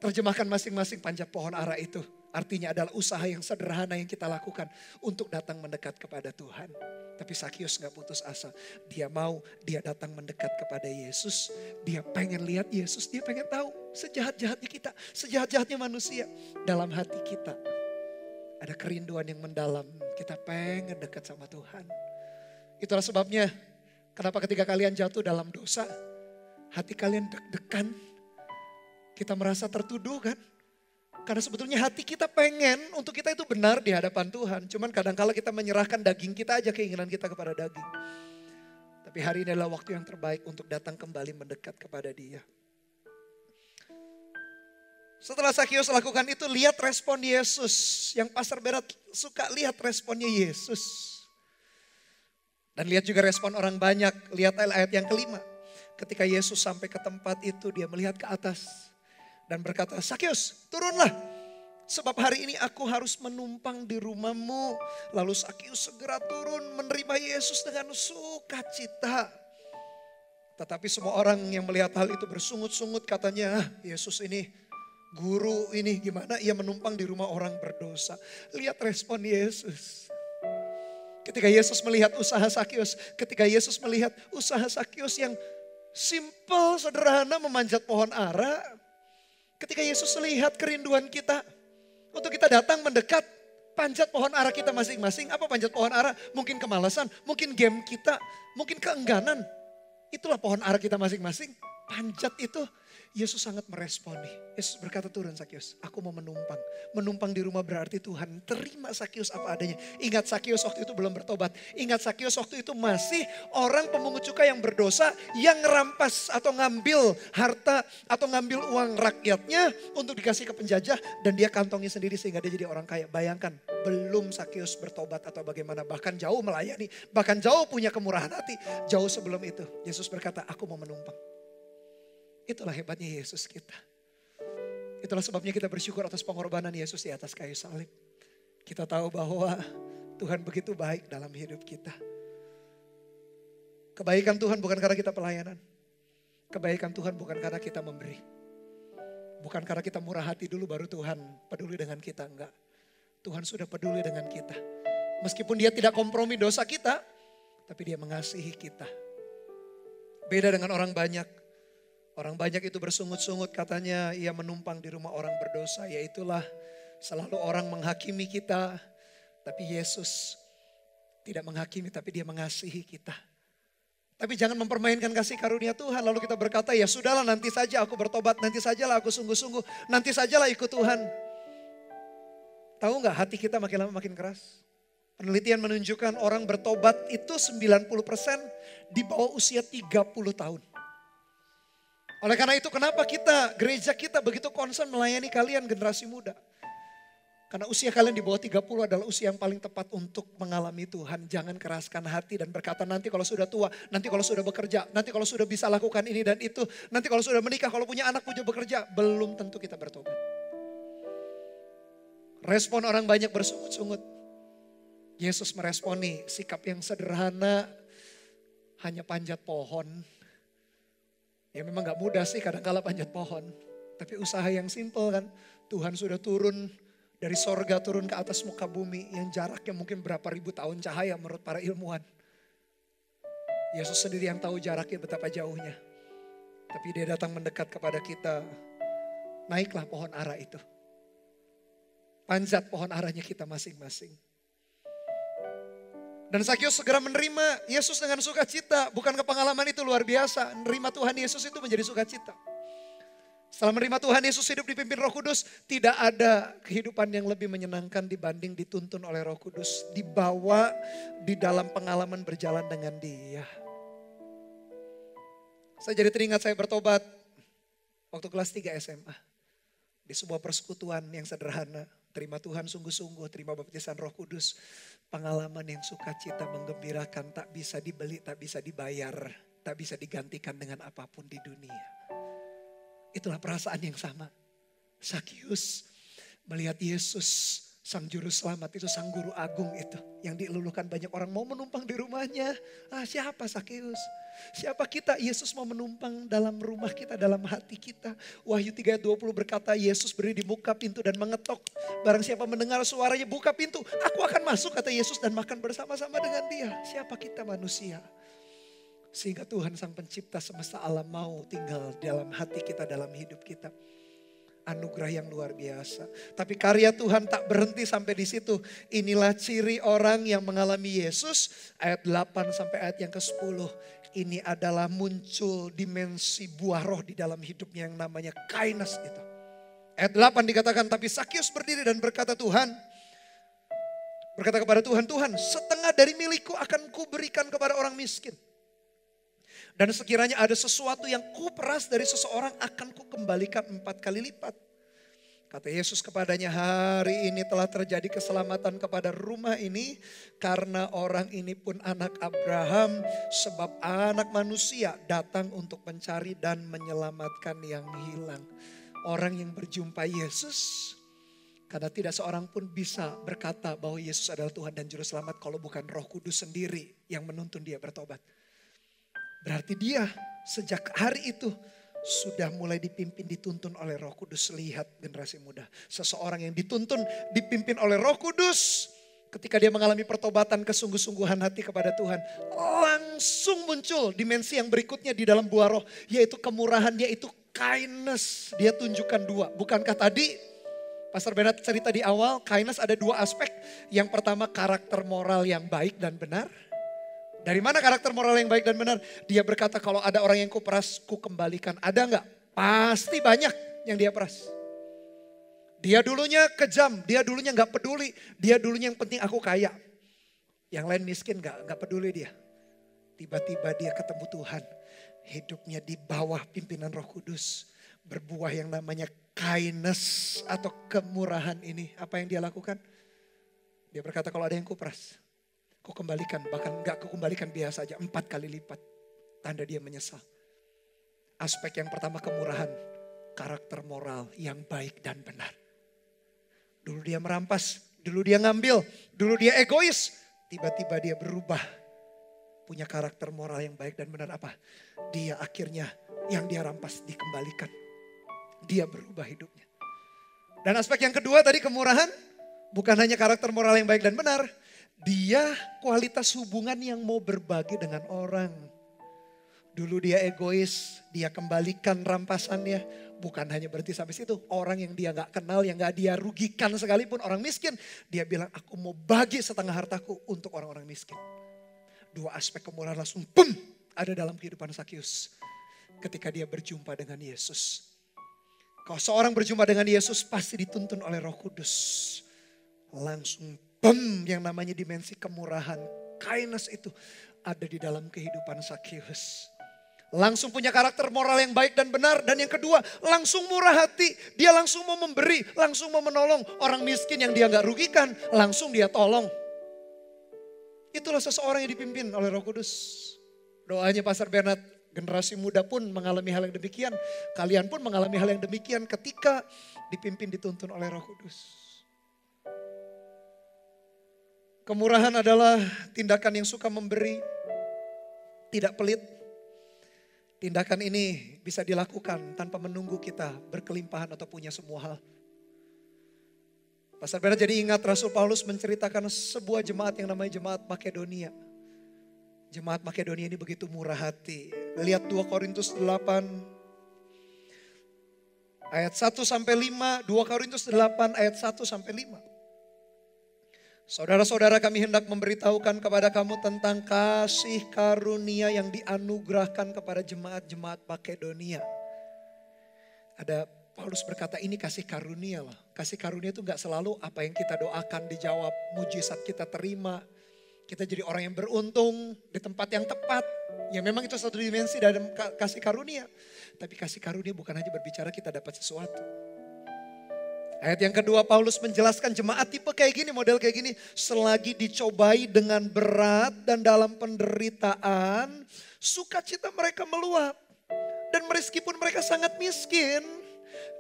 Terjemahkan masing-masing panjat pohon ara itu. Artinya adalah usaha yang sederhana yang kita lakukan untuk datang mendekat kepada Tuhan. Tapi Sakeus gak putus asa. Dia datang mendekat kepada Yesus. Dia pengen lihat Yesus, dia pengen tahu sejahat-jahatnya kita, sejahat-jahatnya manusia. Dalam hati kita ada kerinduan yang mendalam. Kita pengen dekat sama Tuhan. Itulah sebabnya kenapa ketika kalian jatuh dalam dosa, hati kalian deg-degan. Kita merasa tertuduh kan? Karena sebetulnya hati kita pengen untuk kita itu benar di hadapan Tuhan. Cuman kadang-kala kita menyerahkan daging kita aja, keinginan kita kepada daging. Tapi hari ini adalah waktu yang terbaik untuk datang kembali mendekat kepada Dia. Setelah Sakeus lakukan itu, lihat respon Yesus. Yang Pastor Bernard suka lihat responnya Yesus. Dan lihat juga respon orang banyak. Lihat ayat yang kelima. Ketika Yesus sampai ke tempat itu, dia melihat ke atas dan berkata, Sakius, turunlah. Sebab hari ini aku harus menumpang di rumahmu. Lalu Sakius segera turun menerima Yesus dengan sukacita. Tetapi semua orang yang melihat hal itu bersungut-sungut katanya, Yesus ini, guru ini gimana ia menumpang di rumah orang berdosa. Lihat respon Yesus. Ketika Yesus melihat usaha Sakius, ketika Yesus melihat usaha Sakius yang simple, sederhana memanjat pohon ara. Ketika Yesus lihat kerinduan kita untuk kita datang mendekat, panjat pohon ara kita masing-masing. Apa panjat pohon ara? Mungkin kemalasan, mungkin game kita, mungkin keengganan. Itulah pohon ara kita masing-masing. Panjat itu Yesus sangat meresponi. Yesus berkata, turun Sakius, aku mau menumpang. Menumpang di rumah berarti Tuhan terima Sakius apa adanya. Ingat Sakius waktu itu belum bertobat. Ingat Sakius waktu itu masih orang pemungut cukai yang berdosa. Yang ngerampas atau ngambil harta atau ngambil uang rakyatnya untuk dikasih ke penjajah. Dan dia kantongi sendiri sehingga dia jadi orang kaya. Bayangkan, belum Sakius bertobat atau bagaimana. Bahkan jauh melayani, bahkan jauh punya kemurahan hati. Jauh sebelum itu Yesus berkata, aku mau menumpang. Itulah hebatnya Yesus kita. Itulah sebabnya kita bersyukur atas pengorbanan Yesus di atas kayu salib. Kita tahu bahwa Tuhan begitu baik dalam hidup kita. Kebaikan Tuhan bukan karena kita pelayanan. Kebaikan Tuhan bukan karena kita memberi. Bukan karena kita murah hati dulu baru Tuhan peduli dengan kita. Enggak. Tuhan sudah peduli dengan kita. Meskipun dia tidak kompromi dosa kita, tapi dia mengasihi kita. Beda dengan orang banyak. Orang banyak itu bersungut-sungut katanya ia menumpang di rumah orang berdosa. Yaitulah selalu orang menghakimi kita. Tapi Yesus tidak menghakimi tapi dia mengasihi kita. Tapi jangan mempermainkan kasih karunia Tuhan. Lalu kita berkata, ya sudahlah nanti saja aku bertobat. Nanti sajalah aku sungguh-sungguh. Nanti sajalah ikut Tuhan. Tahu gak hati kita makin lama makin keras? Penelitian menunjukkan orang bertobat itu 90% di bawah usia 30 tahun. Oleh karena itu kenapa gereja kita begitu concern melayani kalian generasi muda. Karena usia kalian di bawah 30 adalah usia yang paling tepat untuk mengalami Tuhan. Jangan keraskan hati dan berkata nanti kalau sudah tua, nanti kalau sudah bekerja, nanti kalau sudah bisa lakukan ini dan itu. Nanti kalau sudah menikah, kalau punya anak punya bekerja. Belum tentu kita bertobat. Respon orang banyak bersungut-sungut. Yesus meresponi sikap yang sederhana, hanya panjat pohon. Ya memang gak mudah sih kadang-kala panjat pohon. Tapi usaha yang simple kan. Tuhan sudah turun dari sorga turun ke atas muka bumi. Yang jaraknya mungkin berapa ribu tahun cahaya menurut para ilmuwan. Yesus sendiri yang tahu jaraknya betapa jauhnya. Tapi dia datang mendekat kepada kita. Naiklah pohon ara itu. Panjat pohon aranya kita masing-masing. Dan Sakius segera menerima Yesus dengan sukacita. Bukankah pengalaman itu luar biasa? Menerima Tuhan Yesus itu menjadi sukacita. Setelah menerima Tuhan Yesus hidup dipimpin Roh Kudus. Tidak ada kehidupan yang lebih menyenangkan dibanding dituntun oleh Roh Kudus. Dibawa di dalam pengalaman berjalan dengan Dia. Saya jadi teringat saya bertobat waktu kelas 3 SMA. Di sebuah persekutuan yang sederhana. Terima Tuhan sungguh-sungguh, terima baptisan Roh Kudus. Pengalaman yang sukacita menggembirakan, tak bisa dibeli, tak bisa dibayar. Tak bisa digantikan dengan apapun di dunia. Itulah perasaan yang sama. Sakius melihat Yesus, Sang Juru Selamat itu, Sang Guru Agung itu. Yang diluluhkan banyak orang mau menumpang di rumahnya. Siapa Sakius? Siapa kita? Yesus mau menumpang dalam rumah kita, dalam hati kita. Wahyu 3 ayat 20 berkata, Yesus berdiri di muka pintu dan mengetok. Barang siapa mendengar suaranya, buka pintu. Aku akan masuk, kata Yesus, dan makan bersama-sama dengan Dia. Siapa kita? Manusia. Sehingga Tuhan Sang Pencipta semesta alam mau tinggal dalam hati kita, dalam hidup kita. Anugerah yang luar biasa. Tapi karya Tuhan tak berhenti sampai di situ. Inilah ciri orang yang mengalami Yesus. Ayat 8 sampai ayat yang ke-10. Ini adalah muncul dimensi buah roh di dalam hidupnya yang namanya kindness itu. Ayat 8 dikatakan, tapi Sakius berdiri dan berkata kepada Tuhan, Tuhan setengah dari milikku akan kuberikan kepada orang miskin. Dan sekiranya ada sesuatu yang kuperas dari seseorang akan kukembalikan 4 kali lipat. Kata Yesus kepadanya, hari ini telah terjadi keselamatan kepada rumah ini karena orang ini pun anak Abraham, sebab anak manusia datang untuk mencari dan menyelamatkan yang hilang. Orang yang berjumpa Yesus, karena tidak seorang pun bisa berkata bahwa Yesus adalah Tuhan dan Juru Selamat kalau bukan Roh Kudus sendiri yang menuntun dia bertobat. Berarti dia sejak hari itu sudah mulai dipimpin, dituntun oleh Roh Kudus. Lihat generasi muda, seseorang yang dituntun, dipimpin oleh Roh Kudus. Ketika dia mengalami pertobatan, kesungguh-sungguhan hati kepada Tuhan, langsung muncul dimensi yang berikutnya di dalam buah roh, yaitu kemurahan, yaitu kindness. Dia tunjukkan dua. Bukankah tadi Pastor Bernard cerita di awal, kindness ada dua aspek. Yang pertama karakter moral yang baik dan benar. Dari mana karakter moral yang baik dan benar? Dia berkata kalau ada orang yang kuperas, ku kembalikan. Ada enggak? Pasti banyak yang dia peras. Dia dulunya kejam, dia dulunya enggak peduli. Dia dulunya yang penting aku kaya. Yang lain miskin enggak peduli dia. Tiba-tiba dia ketemu Tuhan. Hidupnya di bawah pimpinan Roh Kudus. Berbuah yang namanya kindness atau kemurahan ini. Apa yang dia lakukan? Dia berkata kalau ada yang kuperas, ku kembalikan, bahkan enggak ku kembalikan biasa aja, 4 kali lipat. Tanda dia menyesal. Aspek yang pertama kemurahan, karakter moral yang baik dan benar. Dulu dia merampas, dulu dia ngambil, dulu dia egois. Tiba-tiba dia berubah. Punya karakter moral yang baik dan benar apa? Dia akhirnya yang dia rampas dikembalikan. Dia berubah hidupnya. Dan aspek yang kedua tadi kemurahan, bukan hanya karakter moral yang baik dan benar. Dia kualitas hubungan yang mau berbagi dengan orang. Dulu dia egois, dia kembalikan rampasannya. Bukan hanya berhenti sampai situ. Orang yang dia gak kenal, yang gak dia rugikan sekalipun, orang miskin. Dia bilang aku mau bagi setengah hartaku untuk orang-orang miskin. Dua aspek kemurahan langsung boom, ada dalam kehidupan Zakius. Ketika dia berjumpa dengan Yesus. Kalau seorang berjumpa dengan Yesus pasti dituntun oleh Roh Kudus. Langsung yang namanya dimensi kemurahan, kindness itu ada di dalam kehidupan Zakius. Langsung punya karakter moral yang baik dan benar. Dan yang kedua, langsung murah hati. Dia langsung mau memberi, langsung mau menolong. Orang miskin yang dia gak rugikan, langsung dia tolong. Itulah seseorang yang dipimpin oleh Roh Kudus. Doanya Pastor Bernard, generasi muda pun mengalami hal yang demikian. Kalian pun mengalami hal yang demikian ketika dipimpin, dituntun oleh Roh Kudus. Kemurahan adalah tindakan yang suka memberi, tidak pelit. Tindakan ini bisa dilakukan tanpa menunggu kita berkelimpahan atau punya semua hal. Pastor Bernard jadi ingat Rasul Paulus menceritakan sebuah jemaat yang namanya jemaat Makedonia. Jemaat Makedonia ini begitu murah hati. Lihat 2 Korintus 8 ayat 1 sampai 5, 2 Korintus 8 ayat 1 sampai 5. Saudara-saudara, kami hendak memberitahukan kepada kamu tentang kasih karunia yang dianugerahkan kepada jemaat-jemaat Makedonia. Ada Paulus berkata ini kasih karunia loh. Kasih karunia itu gak selalu apa yang kita doakan dijawab, mujizat kita terima. Kita jadi orang yang beruntung di tempat yang tepat. Ya memang itu satu dimensi dalam kasih karunia. Tapi kasih karunia bukan hanya berbicara kita dapat sesuatu. Ayat yang kedua, Paulus menjelaskan jemaat tipe kayak gini, model kayak gini. Selagi dicobai dengan berat dan dalam penderitaan, sukacita mereka meluap. Dan meskipun mereka sangat miskin,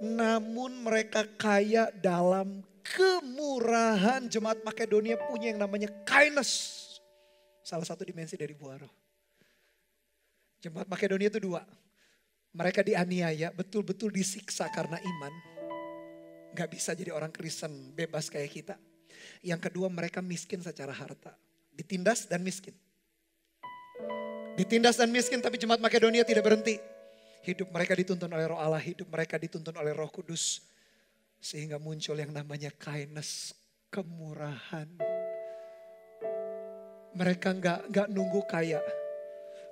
namun mereka kaya dalam kemurahan. Jemaat Makedonia punya yang namanya kindness. Salah satu dimensi dari buah roh. Jemaat Makedonia itu dua. Mereka dianiaya, betul-betul disiksa karena iman. Gak bisa jadi orang Kristen bebas kayak kita. Yang kedua, mereka miskin secara harta. Ditindas dan miskin. Ditindas dan miskin, tapi jemaat Makedonia tidak berhenti. Hidup mereka dituntun oleh Roh Allah, hidup mereka dituntun oleh Roh Kudus. Sehingga muncul yang namanya kindness, kemurahan. Mereka gak nunggu kaya.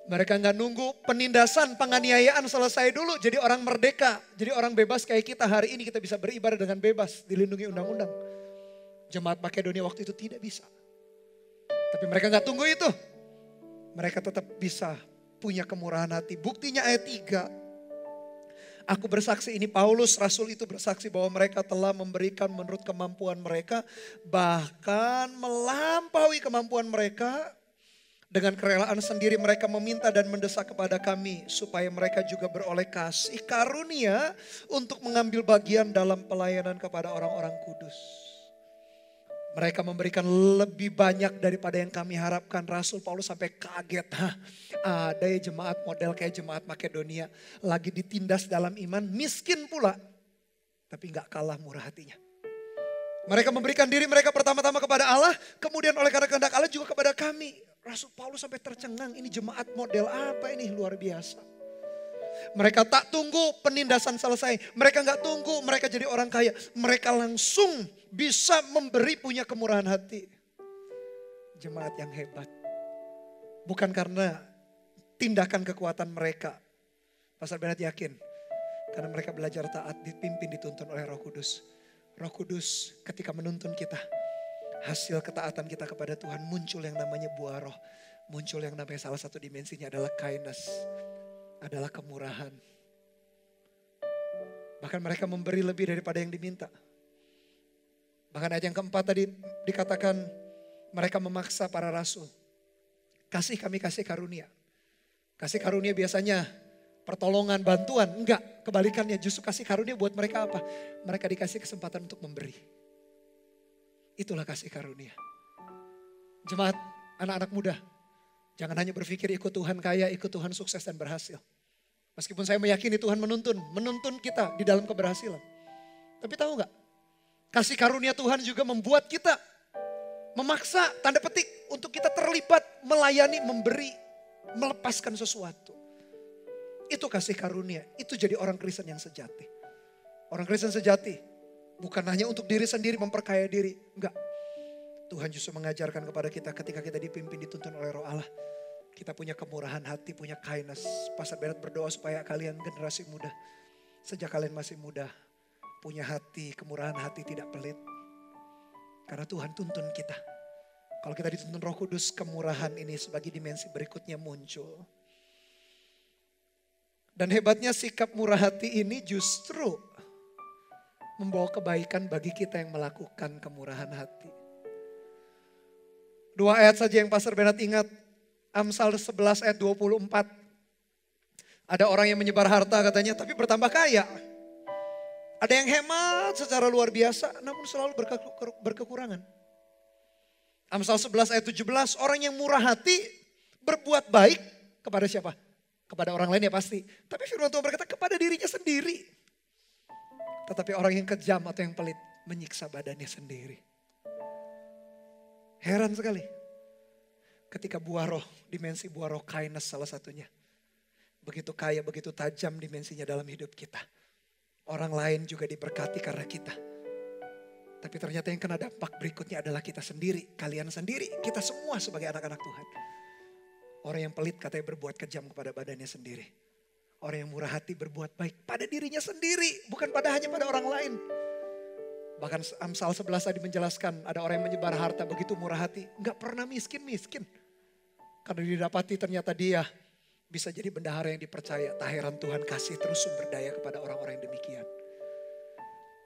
Mereka gak nunggu penindasan, penganiayaan selesai dulu. Jadi orang merdeka, jadi orang bebas kayak kita. Hari ini kita bisa beribadah dengan bebas, dilindungi undang-undang. Jemaat Makedonia waktu itu tidak bisa. Tapi mereka gak tunggu itu. Mereka tetap bisa punya kemurahan hati. Buktinya ayat 3. Aku bersaksi, ini Paulus, rasul itu bersaksi bahwa mereka telah memberikan menurut kemampuan mereka, bahkan melampaui kemampuan mereka. Dengan kerelaan sendiri mereka meminta dan mendesak kepada kami supaya mereka juga beroleh kasih karunia untuk mengambil bagian dalam pelayanan kepada orang-orang kudus. Mereka memberikan lebih banyak daripada yang kami harapkan. Rasul Paulus sampai kaget. Ada ya jemaat model kayak jemaat Makedonia. Lagi ditindas dalam iman, miskin pula. Tapi gak kalah murah hatinya. Mereka memberikan diri mereka pertama-tama kepada Allah. Kemudian oleh karena kehendak Allah juga kepada kami. Rasul Paulus sampai tercengang. Ini jemaat model apa ini, luar biasa. Mereka tak tunggu penindasan selesai. Mereka gak tunggu mereka jadi orang kaya. Mereka langsung bisa memberi, punya kemurahan hati. Jemaat yang hebat. Bukan karena tindakan kekuatan mereka. Pastor Bernard yakin. Karena mereka belajar taat, dipimpin, dituntun oleh Roh Kudus. Roh Kudus ketika menuntun kita. Hasil ketaatan kita kepada Tuhan muncul yang namanya buah roh. Muncul yang namanya salah satu dimensinya adalah kindness. Adalah kemurahan. Bahkan mereka memberi lebih daripada yang diminta. Bahkan ayat yang keempat tadi dikatakan mereka memaksa para rasul. Kasih kami kasih karunia. Kasih karunia biasanya pertolongan, bantuan. Enggak, kebalikannya justru kasih karunia buat mereka apa? Mereka dikasih kesempatan untuk memberi. Itulah kasih karunia. Jemaat, anak-anak muda. Jangan hanya berpikir ikut Tuhan kaya, ikut Tuhan sukses dan berhasil. Meskipun saya meyakini Tuhan menuntun kita di dalam keberhasilan. Tapi tahu gak? Kasih karunia Tuhan juga membuat kita memaksa, tanda petik, untuk kita terlibat, melayani, memberi, melepaskan sesuatu. Itu kasih karunia, itu jadi orang Kristen yang sejati. Orang Kristen sejati, bukan hanya untuk diri sendiri, memperkaya diri. Enggak. Tuhan justru mengajarkan kepada kita ketika kita dipimpin, dituntun oleh Roh Allah. Kita punya kemurahan hati, punya kindness. Pastor Bernard berdoa supaya kalian generasi muda, sejak kalian masih muda, punya hati, kemurahan hati, tidak pelit. Karena Tuhan tuntun kita. Kalau kita dituntun Roh Kudus, kemurahan ini sebagai dimensi berikutnya muncul. Dan hebatnya sikap murah hati ini justru membawa kebaikan bagi kita yang melakukan kemurahan hati. 2 ayat saja yang Pastor Bernard ingat. Amsal 11 ayat 24. Ada orang yang menyebar harta katanya tapi bertambah kaya. Ada yang hemat secara luar biasa namun selalu berkekurangan. Amsal 11 ayat 17. Orang yang murah hati berbuat baik kepada siapa? Kepada orang lain ya pasti. Tapi firman Tuhan berkata kepada dirinya sendiri. Tetapi orang yang kejam atau yang pelit menyiksa badannya sendiri. Heran sekali. Ketika buah roh, dimensi buah roh kindness salah satunya. Begitu kaya, begitu tajam dimensinya dalam hidup kita. Orang lain juga diberkati karena kita. Tapi ternyata yang kena dampak berikutnya adalah kita sendiri, kalian sendiri, kita semua sebagai anak-anak Tuhan. Orang yang pelit katanya berbuat kejam kepada badannya sendiri. Orang yang murah hati berbuat baik pada dirinya sendiri, bukan hanya pada orang lain. Bahkan Amsal 11 tadi menjelaskan ada orang yang menyebar harta begitu murah hati, gak pernah miskin-miskin. Karena didapati ternyata dia bisa jadi bendahara yang dipercaya. Tak heran Tuhan kasih terus sumber daya kepada orang-orang yang demikian.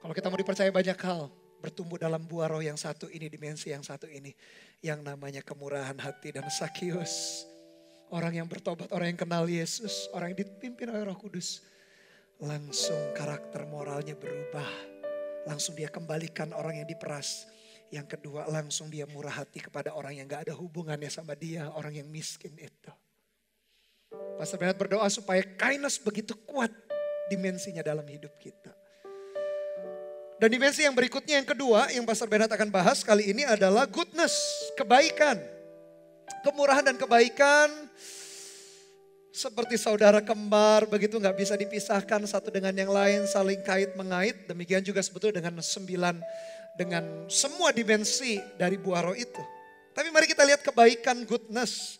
Kalau kita mau dipercaya banyak hal, bertumbuh dalam buah roh yang satu ini, dimensi yang satu ini. Yang namanya kemurahan hati dan Sakius. Orang yang bertobat, orang yang kenal Yesus, orang yang dipimpin oleh Roh Kudus. Langsung karakter moralnya berubah. Langsung dia kembalikan orang yang diperas. Yang kedua langsung dia murah hati kepada orang yang gak ada hubungannya sama dia. Orang yang miskin itu. Pastor Bernard berdoa supaya kindness begitu kuat dimensinya dalam hidup kita. Dan dimensi yang berikutnya yang kedua yang Pastor Bernard akan bahas kali ini adalah goodness. Kebaikan. Kemurahan dan kebaikan. Seperti saudara kembar begitu gak bisa dipisahkan satu dengan yang lain. Saling kait mengait. Demikian juga sebetulnya dengan semua dimensi dari buah roh itu. Tapi mari kita lihat kebaikan, goodness.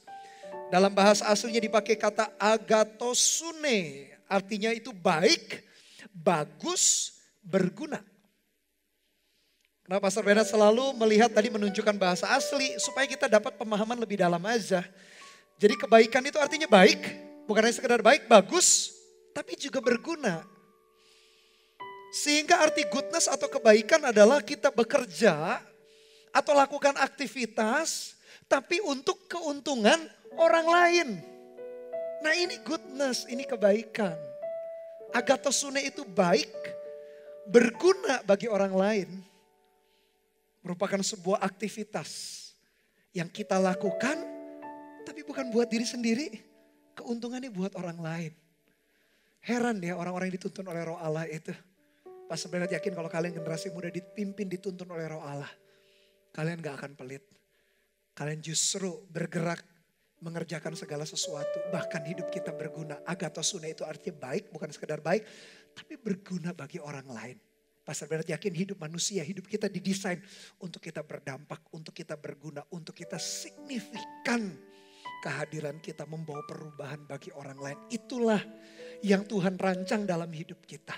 Dalam bahasa aslinya dipakai kata agatosune. Artinya itu baik, bagus, berguna. Kenapa Pastor Bernard selalu melihat tadi menunjukkan bahasa asli supaya kita dapat pemahaman lebih dalam aja. Jadi kebaikan itu artinya baik, bukan hanya sekedar baik, bagus, tapi juga berguna. Sehingga arti goodness atau kebaikan adalah kita bekerja atau lakukan aktivitas tapi untuk keuntungan orang lain. Nah ini goodness, ini kebaikan. Agathosune itu baik, berguna bagi orang lain. Merupakan sebuah aktivitas yang kita lakukan tapi bukan buat diri sendiri. Keuntungannya buat orang lain. Heran ya orang-orang yang dituntun oleh Roh Allah itu. Pastor Bernard yakin kalau kalian generasi muda dipimpin, dituntun oleh Roh Allah. Kalian gak akan pelit. Kalian justru bergerak mengerjakan segala sesuatu. Bahkan hidup kita berguna. Agathosune itu artinya baik, bukan sekedar baik. Tapi berguna bagi orang lain. Pastor Bernard yakin hidup manusia, hidup kita didesain untuk kita berdampak, untuk kita berguna, untuk kita signifikan. Kehadiran kita membawa perubahan bagi orang lain. Itulah yang Tuhan rancang dalam hidup kita.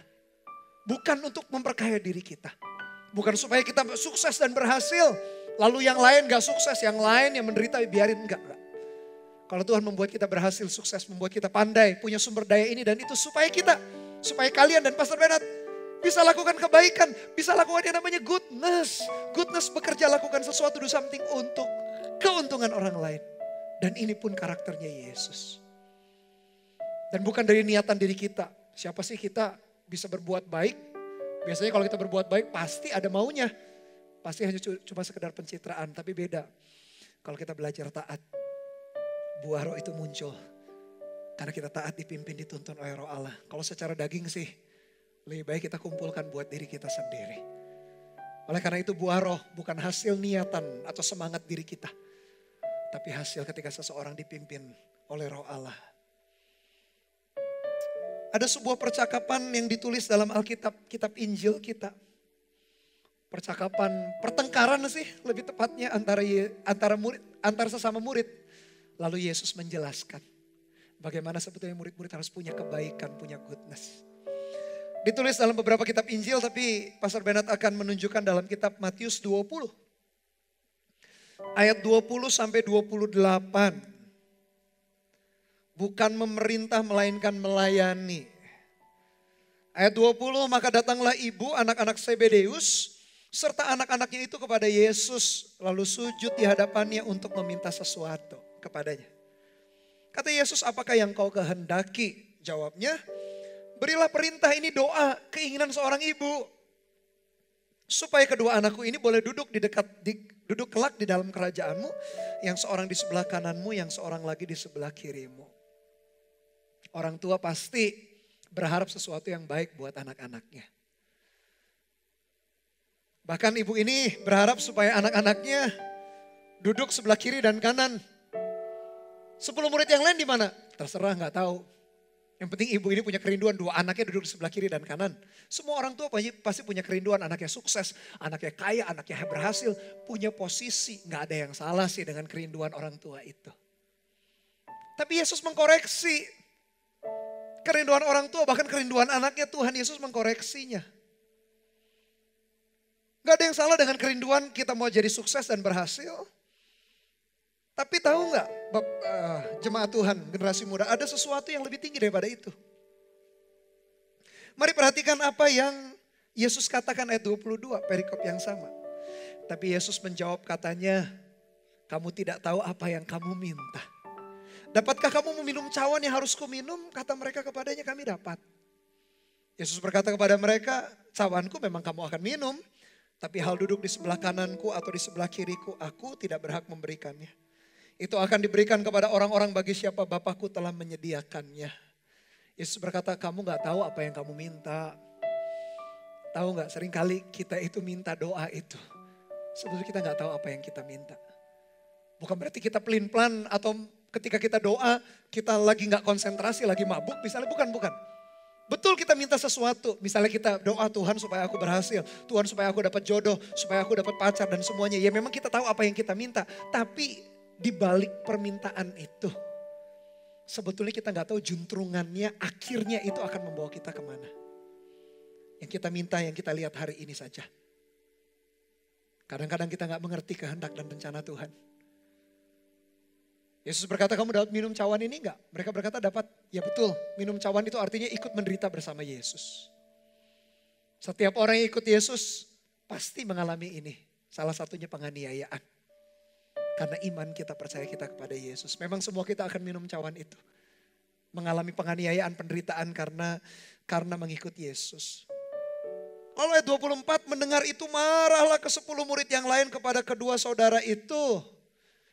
Bukan untuk memperkaya diri kita. Bukan supaya kita sukses dan berhasil. Lalu yang lain gak sukses, yang lain yang menderita biarin, enggak. Kalau Tuhan membuat kita berhasil, sukses, membuat kita pandai, punya sumber daya ini dan itu supaya kalian dan Pastor Bernard bisa lakukan kebaikan, bisa lakukan yang namanya goodness. Goodness bekerja lakukan sesuatu, do something untuk keuntungan orang lain. Dan ini pun karakternya Yesus. Dan bukan dari niatan diri kita. Siapa sih kita bisa berbuat baik? Biasanya kalau kita berbuat baik pasti ada maunya. Pasti hanya cuma sekedar pencitraan, tapi beda. Kalau kita belajar taat, buah roh itu muncul. Karena kita taat, dipimpin, dituntun oleh Roh Allah. Kalau secara daging sih, lebih baik kita kumpulkan buat diri kita sendiri. Oleh karena itu buah roh bukan hasil niatan atau semangat diri kita. Tapi hasil ketika seseorang dipimpin oleh Roh Allah. Ada sebuah percakapan yang ditulis dalam Alkitab, kitab Injil kita. Pertengkaran sih lebih tepatnya antara sesama murid. Lalu Yesus menjelaskan bagaimana sebetulnya murid-murid harus punya kebaikan, punya goodness. Ditulis dalam beberapa kitab Injil tapi Pastor Bernard akan menunjukkan dalam kitab Matius 20. Ayat 20 sampai 28. Bukan memerintah melainkan melayani. Ayat 20, maka datanglah ibu anak-anak Zebedeus serta anak-anaknya itu kepada Yesus. Lalu sujud di hadapannya untuk meminta sesuatu kepadanya. Kata Yesus, apakah yang kau kehendaki? Jawabnya, berilah perintah, ini doa, keinginan seorang ibu. Supaya kedua anakku ini boleh duduk duduk kelak di dalam kerajaanmu. Yang seorang di sebelah kananmu, yang seorang lagi di sebelah kirimu. Orang tua pasti berharap sesuatu yang baik buat anak-anaknya. Bahkan ibu ini berharap supaya anak-anaknya duduk sebelah kiri dan kanan. 10 murid yang lain di mana? Terserah, nggak tahu. Yang penting ibu ini punya kerinduan 2 anaknya duduk di sebelah kiri dan kanan. Semua orang tua pasti punya kerinduan anaknya sukses, anaknya kaya, anaknya berhasil, punya posisi. Nggak ada yang salah sih dengan kerinduan orang tua itu. Tapi Yesus mengkoreksi kerinduan orang tua, bahkan kerinduan anaknya. Tuhan Yesus mengkoreksinya. Gak ada yang salah dengan kerinduan kita mau jadi sukses dan berhasil. Tapi tahu gak jemaat Tuhan, generasi muda, ada sesuatu yang lebih tinggi daripada itu. Mari perhatikan apa yang Yesus katakan ayat 22, perikop yang sama. Tapi Yesus menjawab katanya, kamu tidak tahu apa yang kamu minta. Dapatkah kamu meminum cawan yang harus kuminum? Kata mereka kepadanya, kami dapat. Yesus berkata kepada mereka, cawanku memang kamu akan minum. Tapi hal duduk di sebelah kananku atau di sebelah kiriku, aku tidak berhak memberikannya. Itu akan diberikan kepada orang-orang bagi siapa Bapakku telah menyediakannya. Yesus berkata, kamu gak tahu apa yang kamu minta. Tahu gak, seringkali kita itu minta doa itu. Sebetulnya kita gak tahu apa yang kita minta. Bukan berarti kita pelin-pelan atau ketika kita doa, kita lagi gak konsentrasi, lagi mabuk. Misalnya bukan. Betul kita minta sesuatu, misalnya kita doa Tuhan supaya aku berhasil, Tuhan supaya aku dapat jodoh, supaya aku dapat pacar dan semuanya. Ya memang kita tahu apa yang kita minta, tapi di balik permintaan itu, sebetulnya kita nggak tahu juntrungannya, akhirnya itu akan membawa kita kemana. Yang kita minta, yang kita lihat hari ini saja. Kadang-kadang kita nggak mengerti kehendak dan rencana Tuhan. Yesus berkata, kamu dapat minum cawan ini enggak? Mereka berkata dapat. Ya betul, minum cawan itu artinya ikut menderita bersama Yesus. Setiap orang yang ikut Yesus pasti mengalami ini. Salah satunya penganiayaan. Karena iman kita percaya kita kepada Yesus. Memang semua kita akan minum cawan itu. Mengalami penganiayaan, penderitaan karena mengikut Yesus. Lalu ayat 24, mendengar itu marahlah ke 10 murid yang lain kepada kedua saudara itu.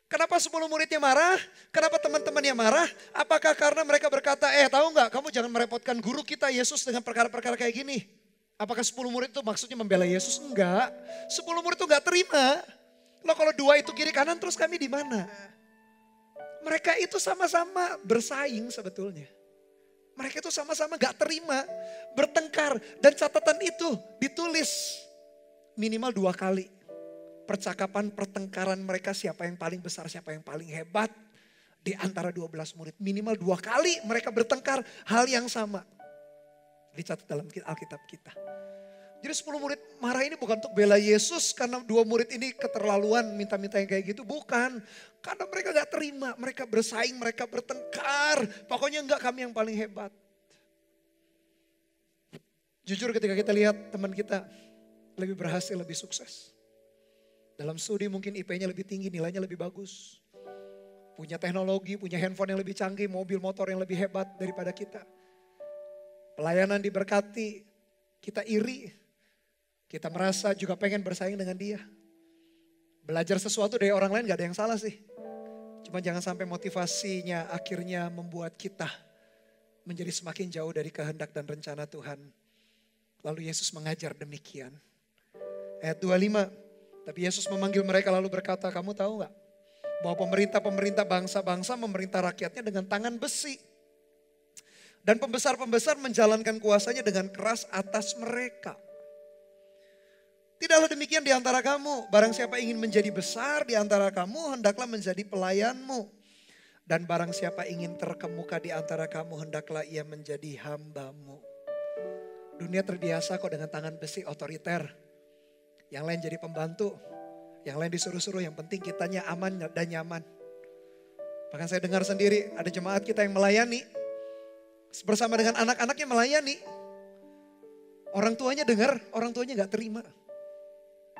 Kenapa 10 muridnya marah? Kenapa teman-temannya marah? Apakah karena mereka berkata, tahu nggak, kamu jangan merepotkan guru kita Yesus dengan perkara-perkara kayak gini. Apakah 10 murid itu maksudnya membela Yesus? Enggak. 10 murid itu enggak terima. Loh kalau 2 itu kiri kanan terus kami di mana? Mereka itu sama-sama bersaing sebetulnya. Mereka itu sama-sama enggak terima, bertengkar. Dan catatan itu ditulis minimal 2 kali. Percakapan pertengkaran mereka siapa yang paling besar, siapa yang paling hebat. Di antara 12 murid minimal 2 kali mereka bertengkar hal yang sama. Dicatat dalam Alkitab kita. Jadi 10 murid marah ini bukan untuk bela Yesus karena 2 murid ini keterlaluan minta-minta yang kayak gitu. Bukan. Karena mereka gak terima, mereka bersaing, mereka bertengkar. Pokoknya enggak, kami yang paling hebat. Jujur ketika kita lihat teman kita lebih berhasil, lebih sukses. Dalam studi mungkin IP-nya lebih tinggi, nilainya lebih bagus. Punya teknologi, punya handphone yang lebih canggih, mobil motor yang lebih hebat daripada kita. Pelayanan diberkati, kita iri, kita merasa juga pengen bersaing dengan dia. Belajar sesuatu dari orang lain gak ada yang salah sih. Cuma jangan sampai motivasinya akhirnya membuat kita menjadi semakin jauh dari kehendak dan rencana Tuhan. Lalu Yesus mengajar demikian. Ayat 25, tapi Yesus memanggil mereka lalu berkata, kamu tahu gak bahwa pemerintah-pemerintah bangsa-bangsa memerintah rakyatnya dengan tangan besi. Dan pembesar-pembesar menjalankan kuasanya dengan keras atas mereka. Tidaklah demikian di antara kamu. Barang siapa ingin menjadi besar di antara kamu, hendaklah menjadi pelayanmu. Dan barang siapa ingin terkemuka di antara kamu, hendaklah ia menjadi hambamu. Dunia terbiasa kok dengan tangan besi otoriter. Yang lain jadi pembantu. Yang lain disuruh-suruh, yang penting kitanya aman dan nyaman. Bahkan saya dengar sendiri ada jemaat kita yang melayani. Bersama dengan anak-anaknya melayani. Orang tuanya dengar, orang tuanya gak terima.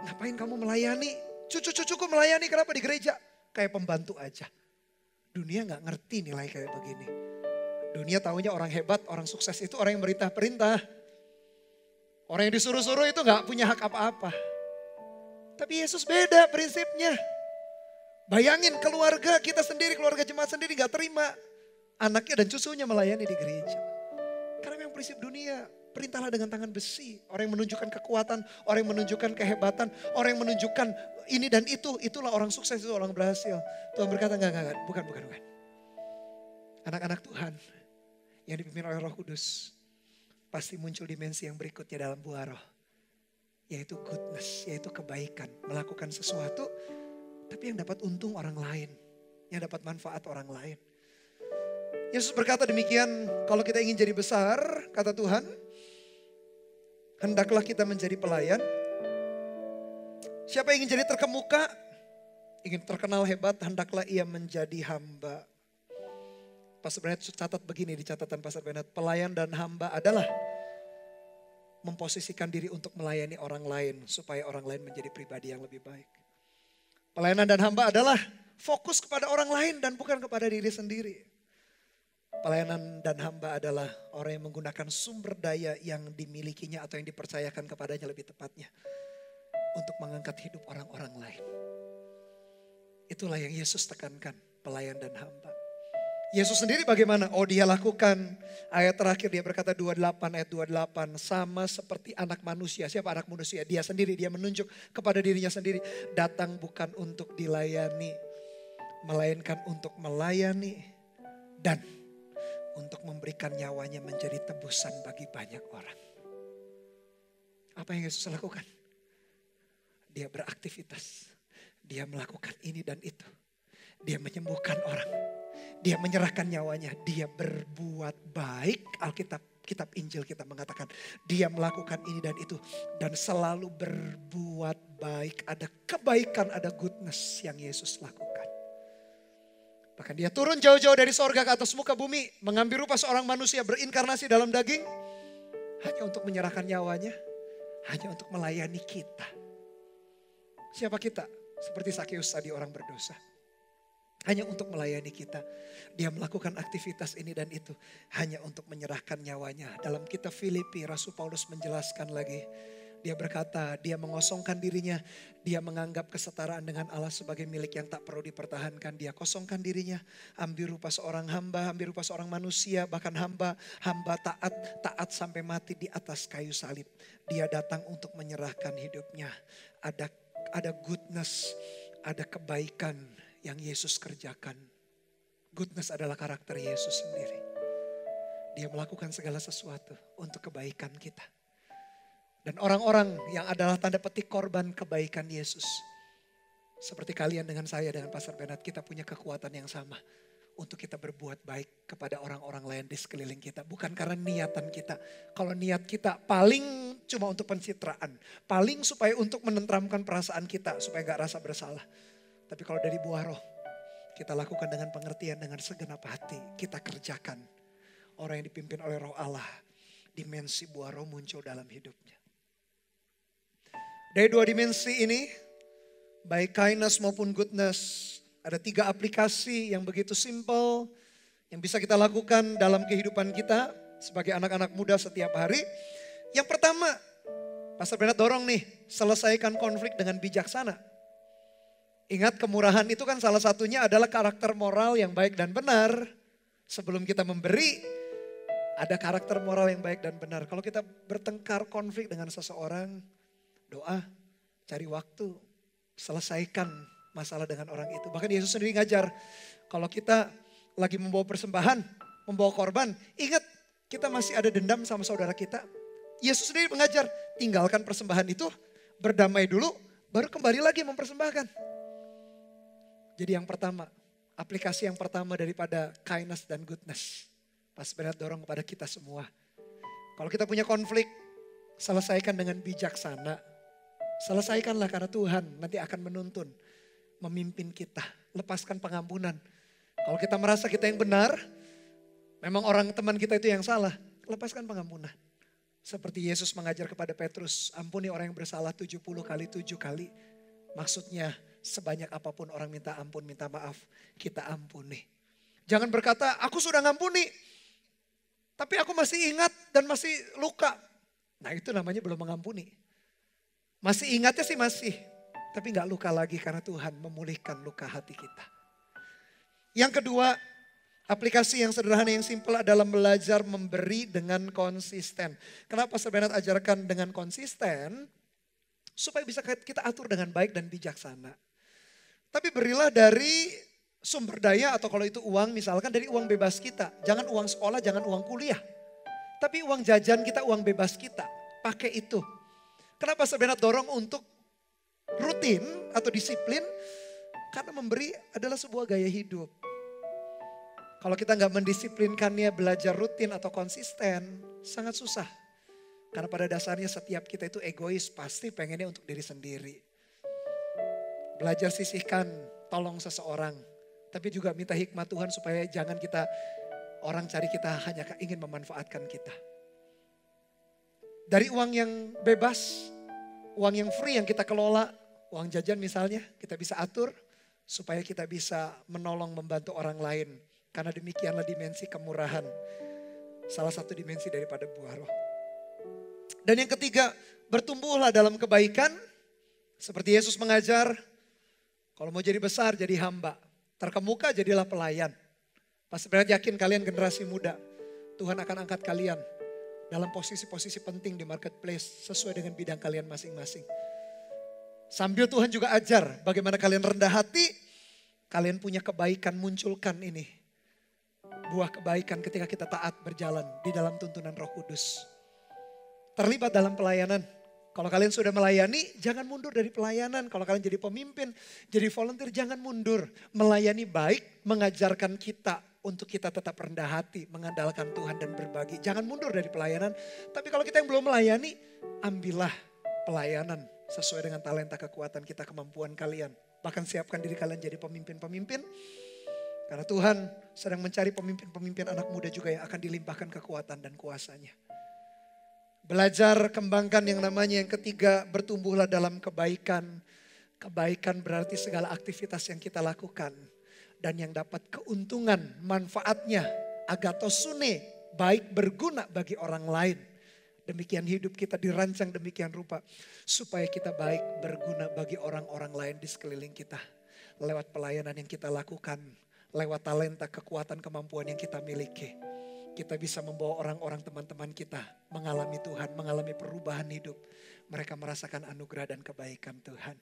Ngapain kamu melayani? Cucu-cucuku melayani, kenapa di gereja? Kayak pembantu aja. Dunia gak ngerti nilai kayak begini. Dunia taunya orang hebat, orang sukses itu orang yang perintah-perintah. Orang yang disuruh-suruh itu gak punya hak apa-apa. Tapi Yesus beda prinsipnya. Bayangin keluarga kita sendiri, keluarga jemaat sendiri gak terima. Anaknya dan cucunya melayani di gereja. Karena memang prinsip dunia, perintahlah dengan tangan besi. Orang yang menunjukkan kekuatan, orang yang menunjukkan kehebatan, orang yang menunjukkan ini dan itu. Itulah orang sukses, itu orang berhasil. Tuhan berkata enggak, bukan. Anak-anak Tuhan yang dipimpin oleh Roh Kudus. Pasti muncul dimensi yang berikutnya dalam buah roh. Yaitu goodness, yaitu kebaikan. Melakukan sesuatu, tapi yang dapat untung orang lain. Yang dapat manfaat orang lain. Yesus berkata demikian, kalau kita ingin jadi besar, kata Tuhan, hendaklah kita menjadi pelayan. Siapa yang ingin jadi terkemuka, ingin terkenal hebat, hendaklah ia menjadi hamba. Pastor Bernard catat begini di catatan Pastor Bernard, pelayan dan hamba adalah memposisikan diri untuk melayani orang lain, supaya orang lain menjadi pribadi yang lebih baik. Pelayanan dan hamba adalah fokus kepada orang lain dan bukan kepada diri sendiri. Pelayanan dan hamba adalah orang yang menggunakan sumber daya yang dimilikinya atau yang dipercayakan kepadanya lebih tepatnya. Untuk mengangkat hidup orang-orang lain. Itulah yang Yesus tekankan, pelayan dan hamba. Yesus sendiri bagaimana? Oh, dia lakukan, ayat terakhir dia berkata 28 ayat 28. Sama seperti anak manusia. Siapa anak manusia? Dia sendiri, dia menunjuk kepada dirinya sendiri. Datang bukan untuk dilayani, melainkan untuk melayani dan untuk memberikan nyawanya menjadi tebusan bagi banyak orang. Apa yang Yesus lakukan? Dia beraktivitas. Dia melakukan ini dan itu. Dia menyembuhkan orang. Dia menyerahkan nyawanya. Dia berbuat baik. Kitab Injil kita mengatakan. Dia melakukan ini dan itu. Dan selalu berbuat baik. Ada kebaikan, ada goodness yang Yesus lakukan. Bahkan dia turun jauh-jauh dari sorga ke atas muka bumi. Mengambil rupa seorang manusia berinkarnasi dalam daging. Hanya untuk menyerahkan nyawanya. hanya untuk melayani kita. Siapa kita? Seperti Sakeus tadi, orang berdosa. Hanya untuk melayani kita. Dia melakukan aktivitas ini dan itu hanya untuk menyerahkan nyawanya. Dalam kitab Filipi, Rasul Paulus menjelaskan lagi. Dia berkata, dia mengosongkan dirinya. Dia menganggap kesetaraan dengan Allah sebagai milik yang tak perlu dipertahankan. Dia kosongkan dirinya, ambil rupa seorang hamba, ambil rupa seorang manusia. Bahkan hamba taat sampai mati di atas kayu salib. Dia datang untuk menyerahkan hidupnya. Ada goodness, ada kebaikan yang Yesus kerjakan. Goodness adalah karakter Yesus sendiri. Dia melakukan segala sesuatu untuk kebaikan kita. Dan orang-orang yang adalah tanda petik korban kebaikan Yesus. Seperti kalian dengan saya, dengan Pastor Bernard, kita punya kekuatan yang sama. Untuk kita berbuat baik kepada orang-orang lain di sekeliling kita. Bukan karena niatan kita. Kalau niat kita paling cuma untuk pencitraan. Paling supaya untuk menenteramkan perasaan kita. Supaya gak rasa bersalah. Tapi kalau dari buah roh, kita lakukan dengan pengertian, dengan segenap hati. Kita kerjakan. Orang yang dipimpin oleh roh Allah. Dimensi buah roh muncul dalam hidupnya. Dari dua dimensi ini, baik kindness maupun goodness, ada 3 aplikasi yang begitu simple, yang bisa kita lakukan dalam kehidupan kita sebagai anak-anak muda setiap hari. Yang pertama, Pastor Bernard dorong nih, selesaikan konflik dengan bijaksana. Ingat, kemurahan itu kan salah satunya adalah karakter moral yang baik dan benar. Sebelum kita memberi, ada karakter moral yang baik dan benar. Kalau kita bertengkar konflik dengan seseorang, doa, cari waktu, selesaikan masalah dengan orang itu. Bahkan Yesus sendiri ngajar, kalau kita lagi membawa persembahan, membawa korban, ingat kita masih ada dendam sama saudara kita. Yesus sendiri mengajar, tinggalkan persembahan itu, berdamai dulu, baru kembali lagi mempersembahkan. Jadi yang pertama, aplikasi yang pertama daripada kindness dan goodness. Pas benar dorong kepada kita semua. Kalau kita punya konflik, selesaikan dengan bijaksana. Selesaikanlah karena Tuhan nanti akan menuntun, memimpin kita. Lepaskan pengampunan. Kalau kita merasa kita yang benar, memang orang teman kita itu yang salah, lepaskan pengampunan. Seperti Yesus mengajar kepada Petrus, ampuni orang yang bersalah 70 kali 7 kali. Maksudnya sebanyak apapun orang minta ampun, minta maaf, kita ampuni. Jangan berkata, aku sudah ngampuni, tapi aku masih ingat dan masih luka. Nah itu namanya belum mengampuni. Masih ingatnya sih masih, tapi gak luka lagi karena Tuhan memulihkan luka hati kita. Yang kedua, aplikasi yang sederhana yang simpel adalah belajar memberi dengan konsisten. Kenapa Pastor Bernard ajarkan dengan konsisten? Supaya bisa kita atur dengan baik dan bijaksana. Tapi berilah dari sumber daya atau kalau itu uang misalkan dari uang bebas kita. Jangan uang sekolah, jangan uang kuliah. Tapi uang jajan kita, uang bebas kita. Pakai itu. Kenapa Pastor Bernard dorong untuk rutin atau disiplin? Karena memberi adalah sebuah gaya hidup. Kalau kita nggak mendisiplinkannya belajar rutin atau konsisten, sangat susah. Karena pada dasarnya setiap kita itu egois, pasti pengennya untuk diri sendiri. Belajar sisihkan, tolong seseorang. Tapi juga minta hikmat Tuhan supaya jangan orang cari kita hanya ingin memanfaatkan kita. Dari uang yang bebas, uang yang free yang kita kelola, uang jajan misalnya, kita bisa atur supaya kita bisa menolong membantu orang lain. Karena demikianlah dimensi kemurahan. Salah satu dimensi daripada buah roh. Dan yang ketiga, bertumbuhlah dalam kebaikan. Seperti Yesus mengajar, kalau mau jadi besar jadi hamba. Terkemuka jadilah pelayan. Pasti benar yakin kalian generasi muda, Tuhan akan angkat kalian dalam posisi-posisi penting di marketplace sesuai dengan bidang kalian masing-masing. Sambil Tuhan juga ajar bagaimana kalian rendah hati, kalian punya kebaikan, munculkan ini. Buah kebaikan ketika kita taat berjalan di dalam tuntunan Roh Kudus. Terlibat dalam pelayanan. Kalau kalian sudah melayani, jangan mundur dari pelayanan. Kalau kalian jadi pemimpin, jadi volunteer, jangan mundur. Melayani baik, mengajarkan kita untuk kita tetap rendah hati, mengandalkan Tuhan dan berbagi. Jangan mundur dari pelayanan. Tapi kalau kita yang belum melayani, ambillah pelayanan sesuai dengan talenta, kekuatan kita, kemampuan kalian. Bahkan siapkan diri kalian jadi pemimpin-pemimpin. Karena Tuhan sedang mencari pemimpin-pemimpin anak muda juga yang akan dilimpahkan kekuatan dan kuasanya. Belajar kembangkan yang namanya yang ketiga, bertumbuhlah dalam kebaikan. Kebaikan berarti segala aktivitas yang kita lakukan. Dan yang dapat keuntungan, manfaatnya, agatosune, baik berguna bagi orang lain. Demikian hidup kita dirancang demikian rupa. Supaya kita baik berguna bagi orang-orang lain di sekeliling kita. Lewat pelayanan yang kita lakukan. Lewat talenta, kekuatan, kemampuan yang kita miliki. Kita bisa membawa orang-orang teman-teman kita mengalami Tuhan, mengalami perubahan hidup. Mereka merasakan anugerah dan kebaikan Tuhan.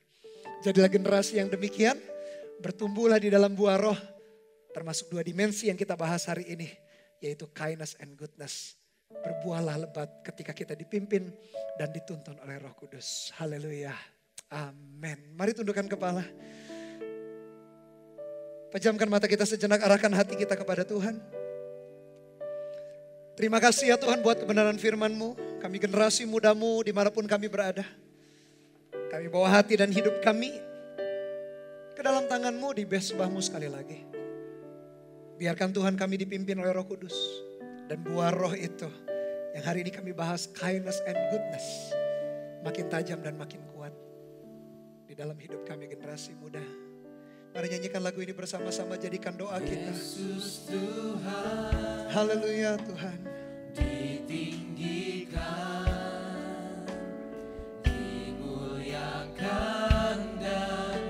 Jadilah generasi yang demikian, bertumbuhlah di dalam buah roh. Termasuk 2 dimensi yang kita bahas hari ini, yaitu kindness and goodness. Berbuahlah lebat ketika kita dipimpin dan dituntun oleh Roh Kudus. Haleluya. Amin. Mari tundukkan kepala. Pejamkan mata kita sejenak, arahkan hati kita kepada Tuhan. Terima kasih ya Tuhan buat kebenaran firman-Mu. Kami generasi muda-Mu dimanapun kami berada. Kami bawa hati dan hidup kami ke dalam tangan-Mu, di sembah-Mu sekali lagi. Biarkan Tuhan kami dipimpin oleh Roh Kudus. Dan buah roh itu yang hari ini kami bahas, kindness and goodness. Makin tajam dan makin kuat di dalam hidup kami generasi muda. Mari nyanyikan lagu ini bersama-sama, jadikan doa kita. Yesus Tuhan, Haleluya Tuhan. ditinggikan, dimuliakan dan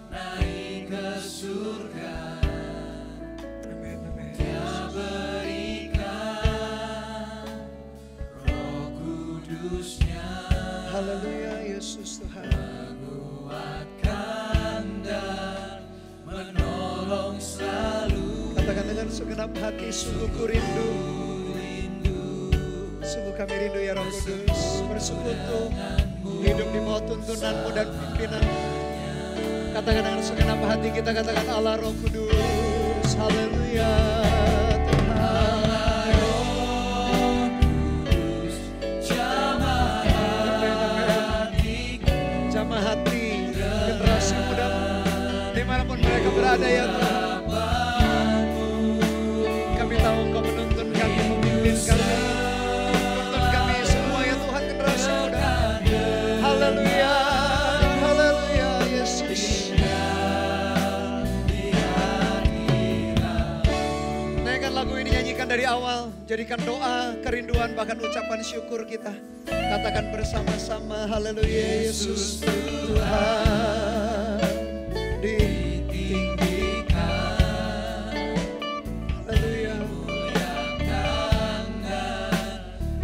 naik ke surga. Amin, amin. Dia berikan Roh Kudus-Nya, Haleluya Yesus Tuhan. menguatkan dan menolong selalu. Katakan dengan segenap hati, sungguh ku rindu. Sungguh kami rindu ya Roh Kudus. Bersekutu, hidup di bawah tuntunan-Mu dan pimpinan-Mu. Katakan dengan segenap hati kita, katakan Allah Roh Kudus. Haleluya Tuhan. Jamah hati generasi muda dimanapun mereka berada ya Tuhan. Kami tahu Engkau menuntun kami, memimpin kami. Tuntun kami semua ya Tuhan, generasi muda. Haleluya, haleluya Yesus. Naikkan lagu ini, nyanyikan dari awal. Jadikan doa, kerinduan, bahkan ucapan syukur kita. Katakan bersama-sama, haleluya Yesus Tuhan. Ditinggikan, haleluya.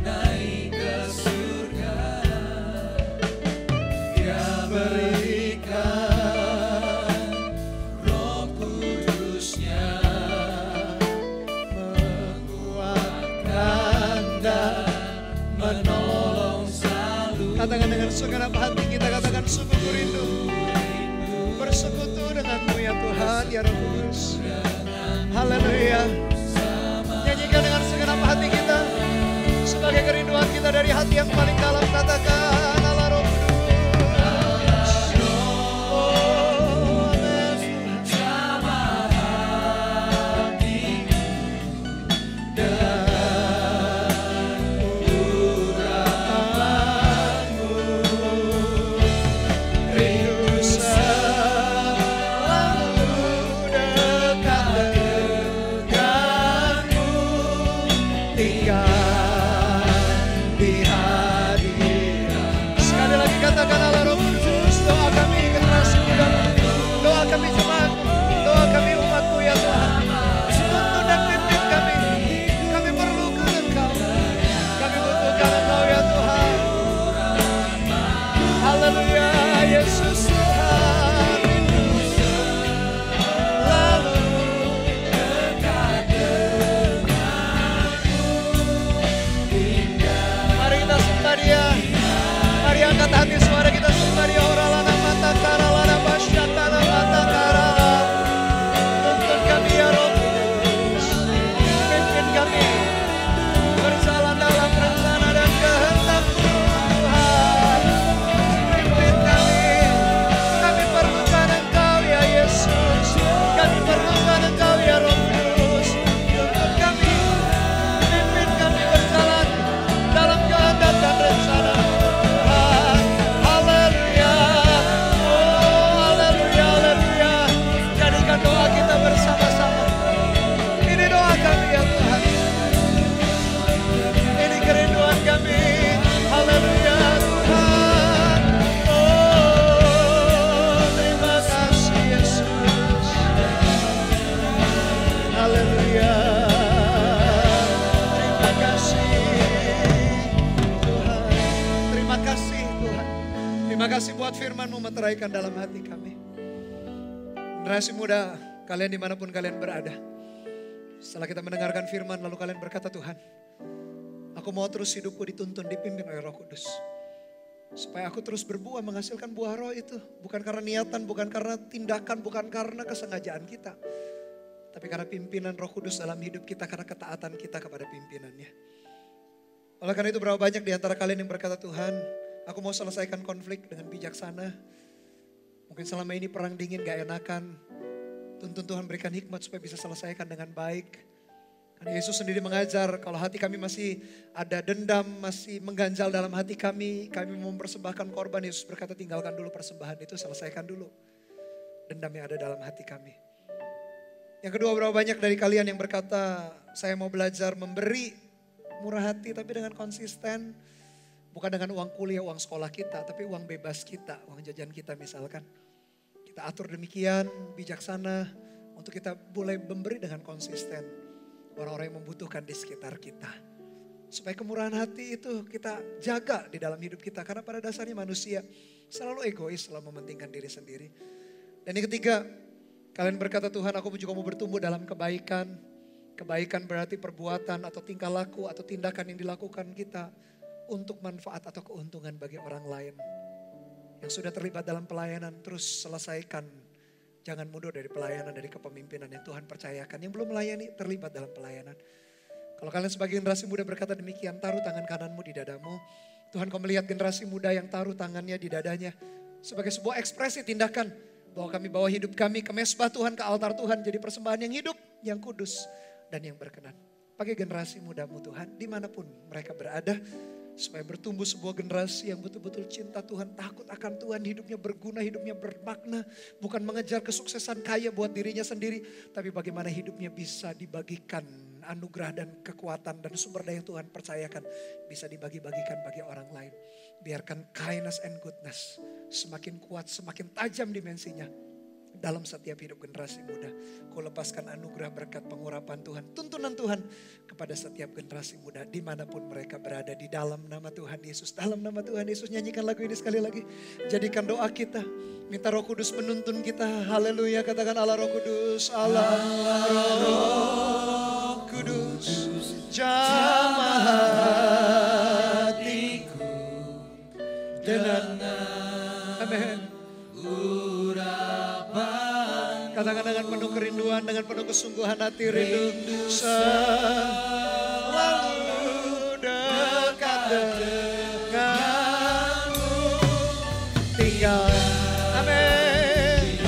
Naik ke surga, Dia berikan Roh Kudus-Nya, Menguatkan dan menolong selalu. katakan dengan segenap hati kita, katakan sungguh ku rindu bersekutu dengan-Mu ya Tuhan, ya Roh Kudus. Haleluya. Nyanyikan dengan segenap hati kita, sebagai kerinduan kita dari hati yang paling dalam, katakan Allah Roh Kudus. Oh, amin. Jamah hatiku dan urapanmu, Rindu selalu dekat denganmu, tinggal di hadirat kasih buat firman-Mu meteraikan dalam hati kami. Generasi muda, kalian dimanapun kalian berada. Setelah kita mendengarkan firman lalu kalian berkata, Tuhan, aku mau terus hidupku dituntun, dipimpin oleh Roh Kudus. Supaya aku terus berbuah menghasilkan buah roh itu. Bukan karena niatan, bukan karena tindakan, bukan karena kesengajaan kita. Tapi karena pimpinan Roh Kudus dalam hidup kita, karena ketaatan kita kepada pimpinannya. Oleh karena itu berapa banyak di antara kalian yang berkata, Tuhan, aku mau selesaikan konflik dengan bijaksana. Mungkin selama ini perang dingin gak enakan. Tuntun Tuhan berikan hikmat supaya bisa selesaikan dengan baik. Karena Yesus sendiri mengajar kalau hati kami masih ada dendam, masih mengganjal dalam hati kami mau mempersembahkan korban. Yesus berkata tinggalkan dulu persembahan itu, selesaikan dulu dendam yang ada dalam hati kami. Yang kedua, berapa banyak dari kalian yang berkata saya mau belajar memberi murah hati tapi dengan konsisten. Bukan dengan uang kuliah, uang sekolah kita, tapi uang bebas kita, uang jajan kita misalkan. Kita atur demikian, bijaksana untuk kita boleh memberi dengan konsisten. Orang-orang yang membutuhkan di sekitar kita. Supaya kemurahan hati itu kita jaga di dalam hidup kita. Karena pada dasarnya manusia selalu egois, selalu mementingkan diri sendiri. Dan yang ketiga, kalian berkata Tuhan aku juga mau bertumbuh dalam kebaikan. Kebaikan berarti perbuatan atau tingkah laku atau tindakan yang dilakukan kita untuk manfaat atau keuntungan bagi orang lain. Yang sudah terlibat dalam pelayanan terus selesaikan. Jangan mundur dari pelayanan, dari kepemimpinan yang Tuhan percayakan. Yang belum melayani terlibat dalam pelayanan. Kalau kalian sebagai generasi muda berkata demikian, taruh tangan kananmu di dadamu. Tuhan kau melihat generasi muda yang taruh tangannya di dadanya. Sebagai sebuah ekspresi tindakan. Bahwa kami bawa hidup kami ke mesbah Tuhan, ke altar Tuhan. Jadi persembahan yang hidup, yang kudus dan yang berkenan. Pakai generasi mudamu Tuhan, dimanapun mereka berada. Supaya bertumbuh sebuah generasi yang betul-betul cinta Tuhan, takut akan Tuhan, hidupnya berguna, hidupnya bermakna. Bukan mengejar kesuksesan kaya buat dirinya sendiri, tapi bagaimana hidupnya bisa dibagikan anugerah dan kekuatan dan sumber daya yang Tuhan percayakan. Bisa dibagi-bagikan bagi orang lain. Biarkan kindness and goodness semakin kuat, semakin tajam dimensinya. Dalam setiap hidup generasi muda. Kau lepaskan anugerah berkat pengurapan Tuhan. Tuntunan Tuhan kepada setiap generasi muda. Dimanapun mereka berada di dalam nama Tuhan Yesus. Dalam nama Tuhan Yesus nyanyikan lagu ini sekali lagi. Jadikan doa kita. Minta Roh Kudus menuntun kita. Haleluya, katakan Allah Roh Kudus. Allah Roh Kudus. Jamah hatiku dengan amin. Katakan dengan penuh kerinduan, dengan penuh kesungguhan hati rindu selalu dekat denganmu. Tinggal, amin.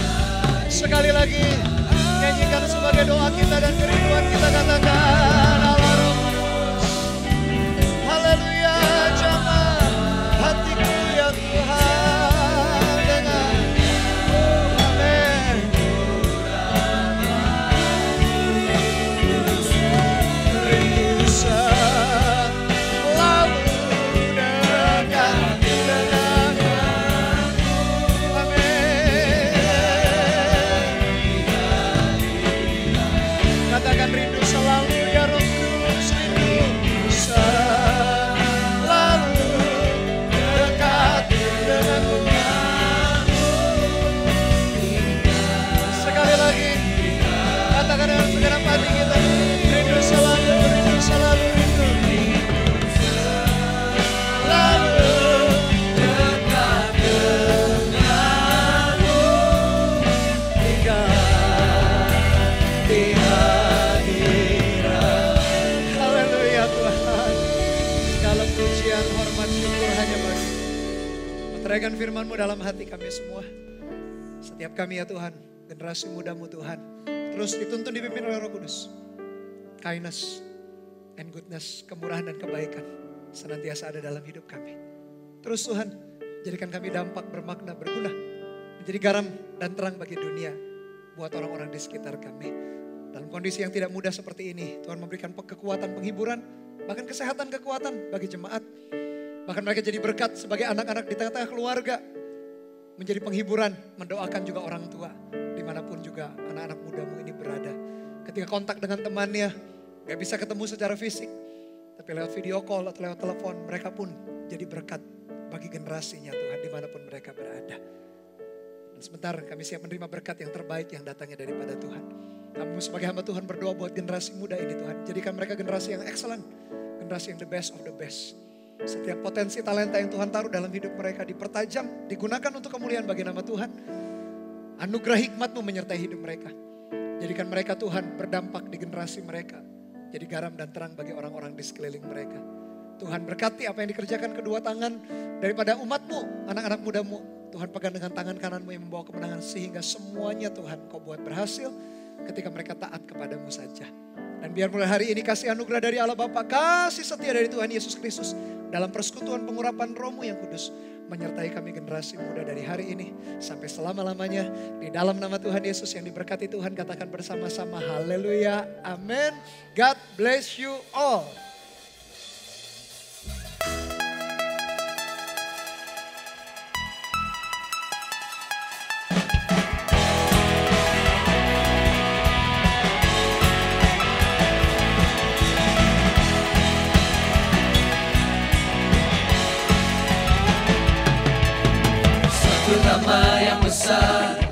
Sekali lagi, nyanyikan sebagai doa kita dan kerinduan kita, katakan Allah Roh Kudus. Haleluya, jamah hatiku ya Tuhan. Meteraikan firman-Mu dalam hati kami semua. Setiap kami ya Tuhan, generasi muda-Mu Tuhan. Terus dituntun dipimpin oleh Roh Kudus. Kindness and goodness, kemurahan dan kebaikan senantiasa ada dalam hidup kami. Terus Tuhan, jadikan kami dampak bermakna, berguna. Menjadi garam dan terang bagi dunia. Buat orang-orang di sekitar kami. Dalam kondisi yang tidak mudah seperti ini, Tuhan memberikan kekuatan, penghiburan, bahkan kesehatan, kekuatan bagi jemaat. Bahkan mereka jadi berkat sebagai anak-anak di tengah-tengah keluarga. Menjadi penghiburan, mendoakan juga orang tua. Dimanapun juga anak-anak muda-Mu ini berada. Ketika kontak dengan temannya, gak bisa ketemu secara fisik. Tapi lewat video call atau lewat telepon, mereka pun jadi berkat bagi generasinya Tuhan. dimanapun mereka berada. Dan sebentar kami siap menerima berkat yang terbaik yang datangnya daripada Tuhan. Kami sebagai hamba Tuhan berdoa buat generasi muda ini Tuhan. Jadikan mereka generasi yang excellent, generasi yang the best of the best. Setiap potensi talenta yang Tuhan taruh dalam hidup mereka dipertajam, digunakan untuk kemuliaan bagi nama Tuhan. Anugerah hikmat-Mu menyertai hidup mereka. Jadikan mereka Tuhan berdampak di generasi mereka. Jadi garam dan terang bagi orang-orang di sekeliling mereka. Tuhan berkati apa yang dikerjakan kedua tangan daripada umat-Mu, anak-anak muda-Mu. Tuhan pegang dengan tangan kanan-Mu yang membawa kemenangan sehingga semuanya Tuhan Kau buat berhasil ketika mereka taat kepadamu saja. Dan biar mulai hari ini kasih anugerah dari Allah Bapa, kasih setia dari Tuhan Yesus Kristus dalam persekutuan pengurapan Roh-Mu yang kudus menyertai kami generasi muda dari hari ini sampai selama-lamanya. Di dalam nama Tuhan Yesus yang diberkati Tuhan, katakan bersama-sama haleluya, amin. God bless you all. Nama yang besar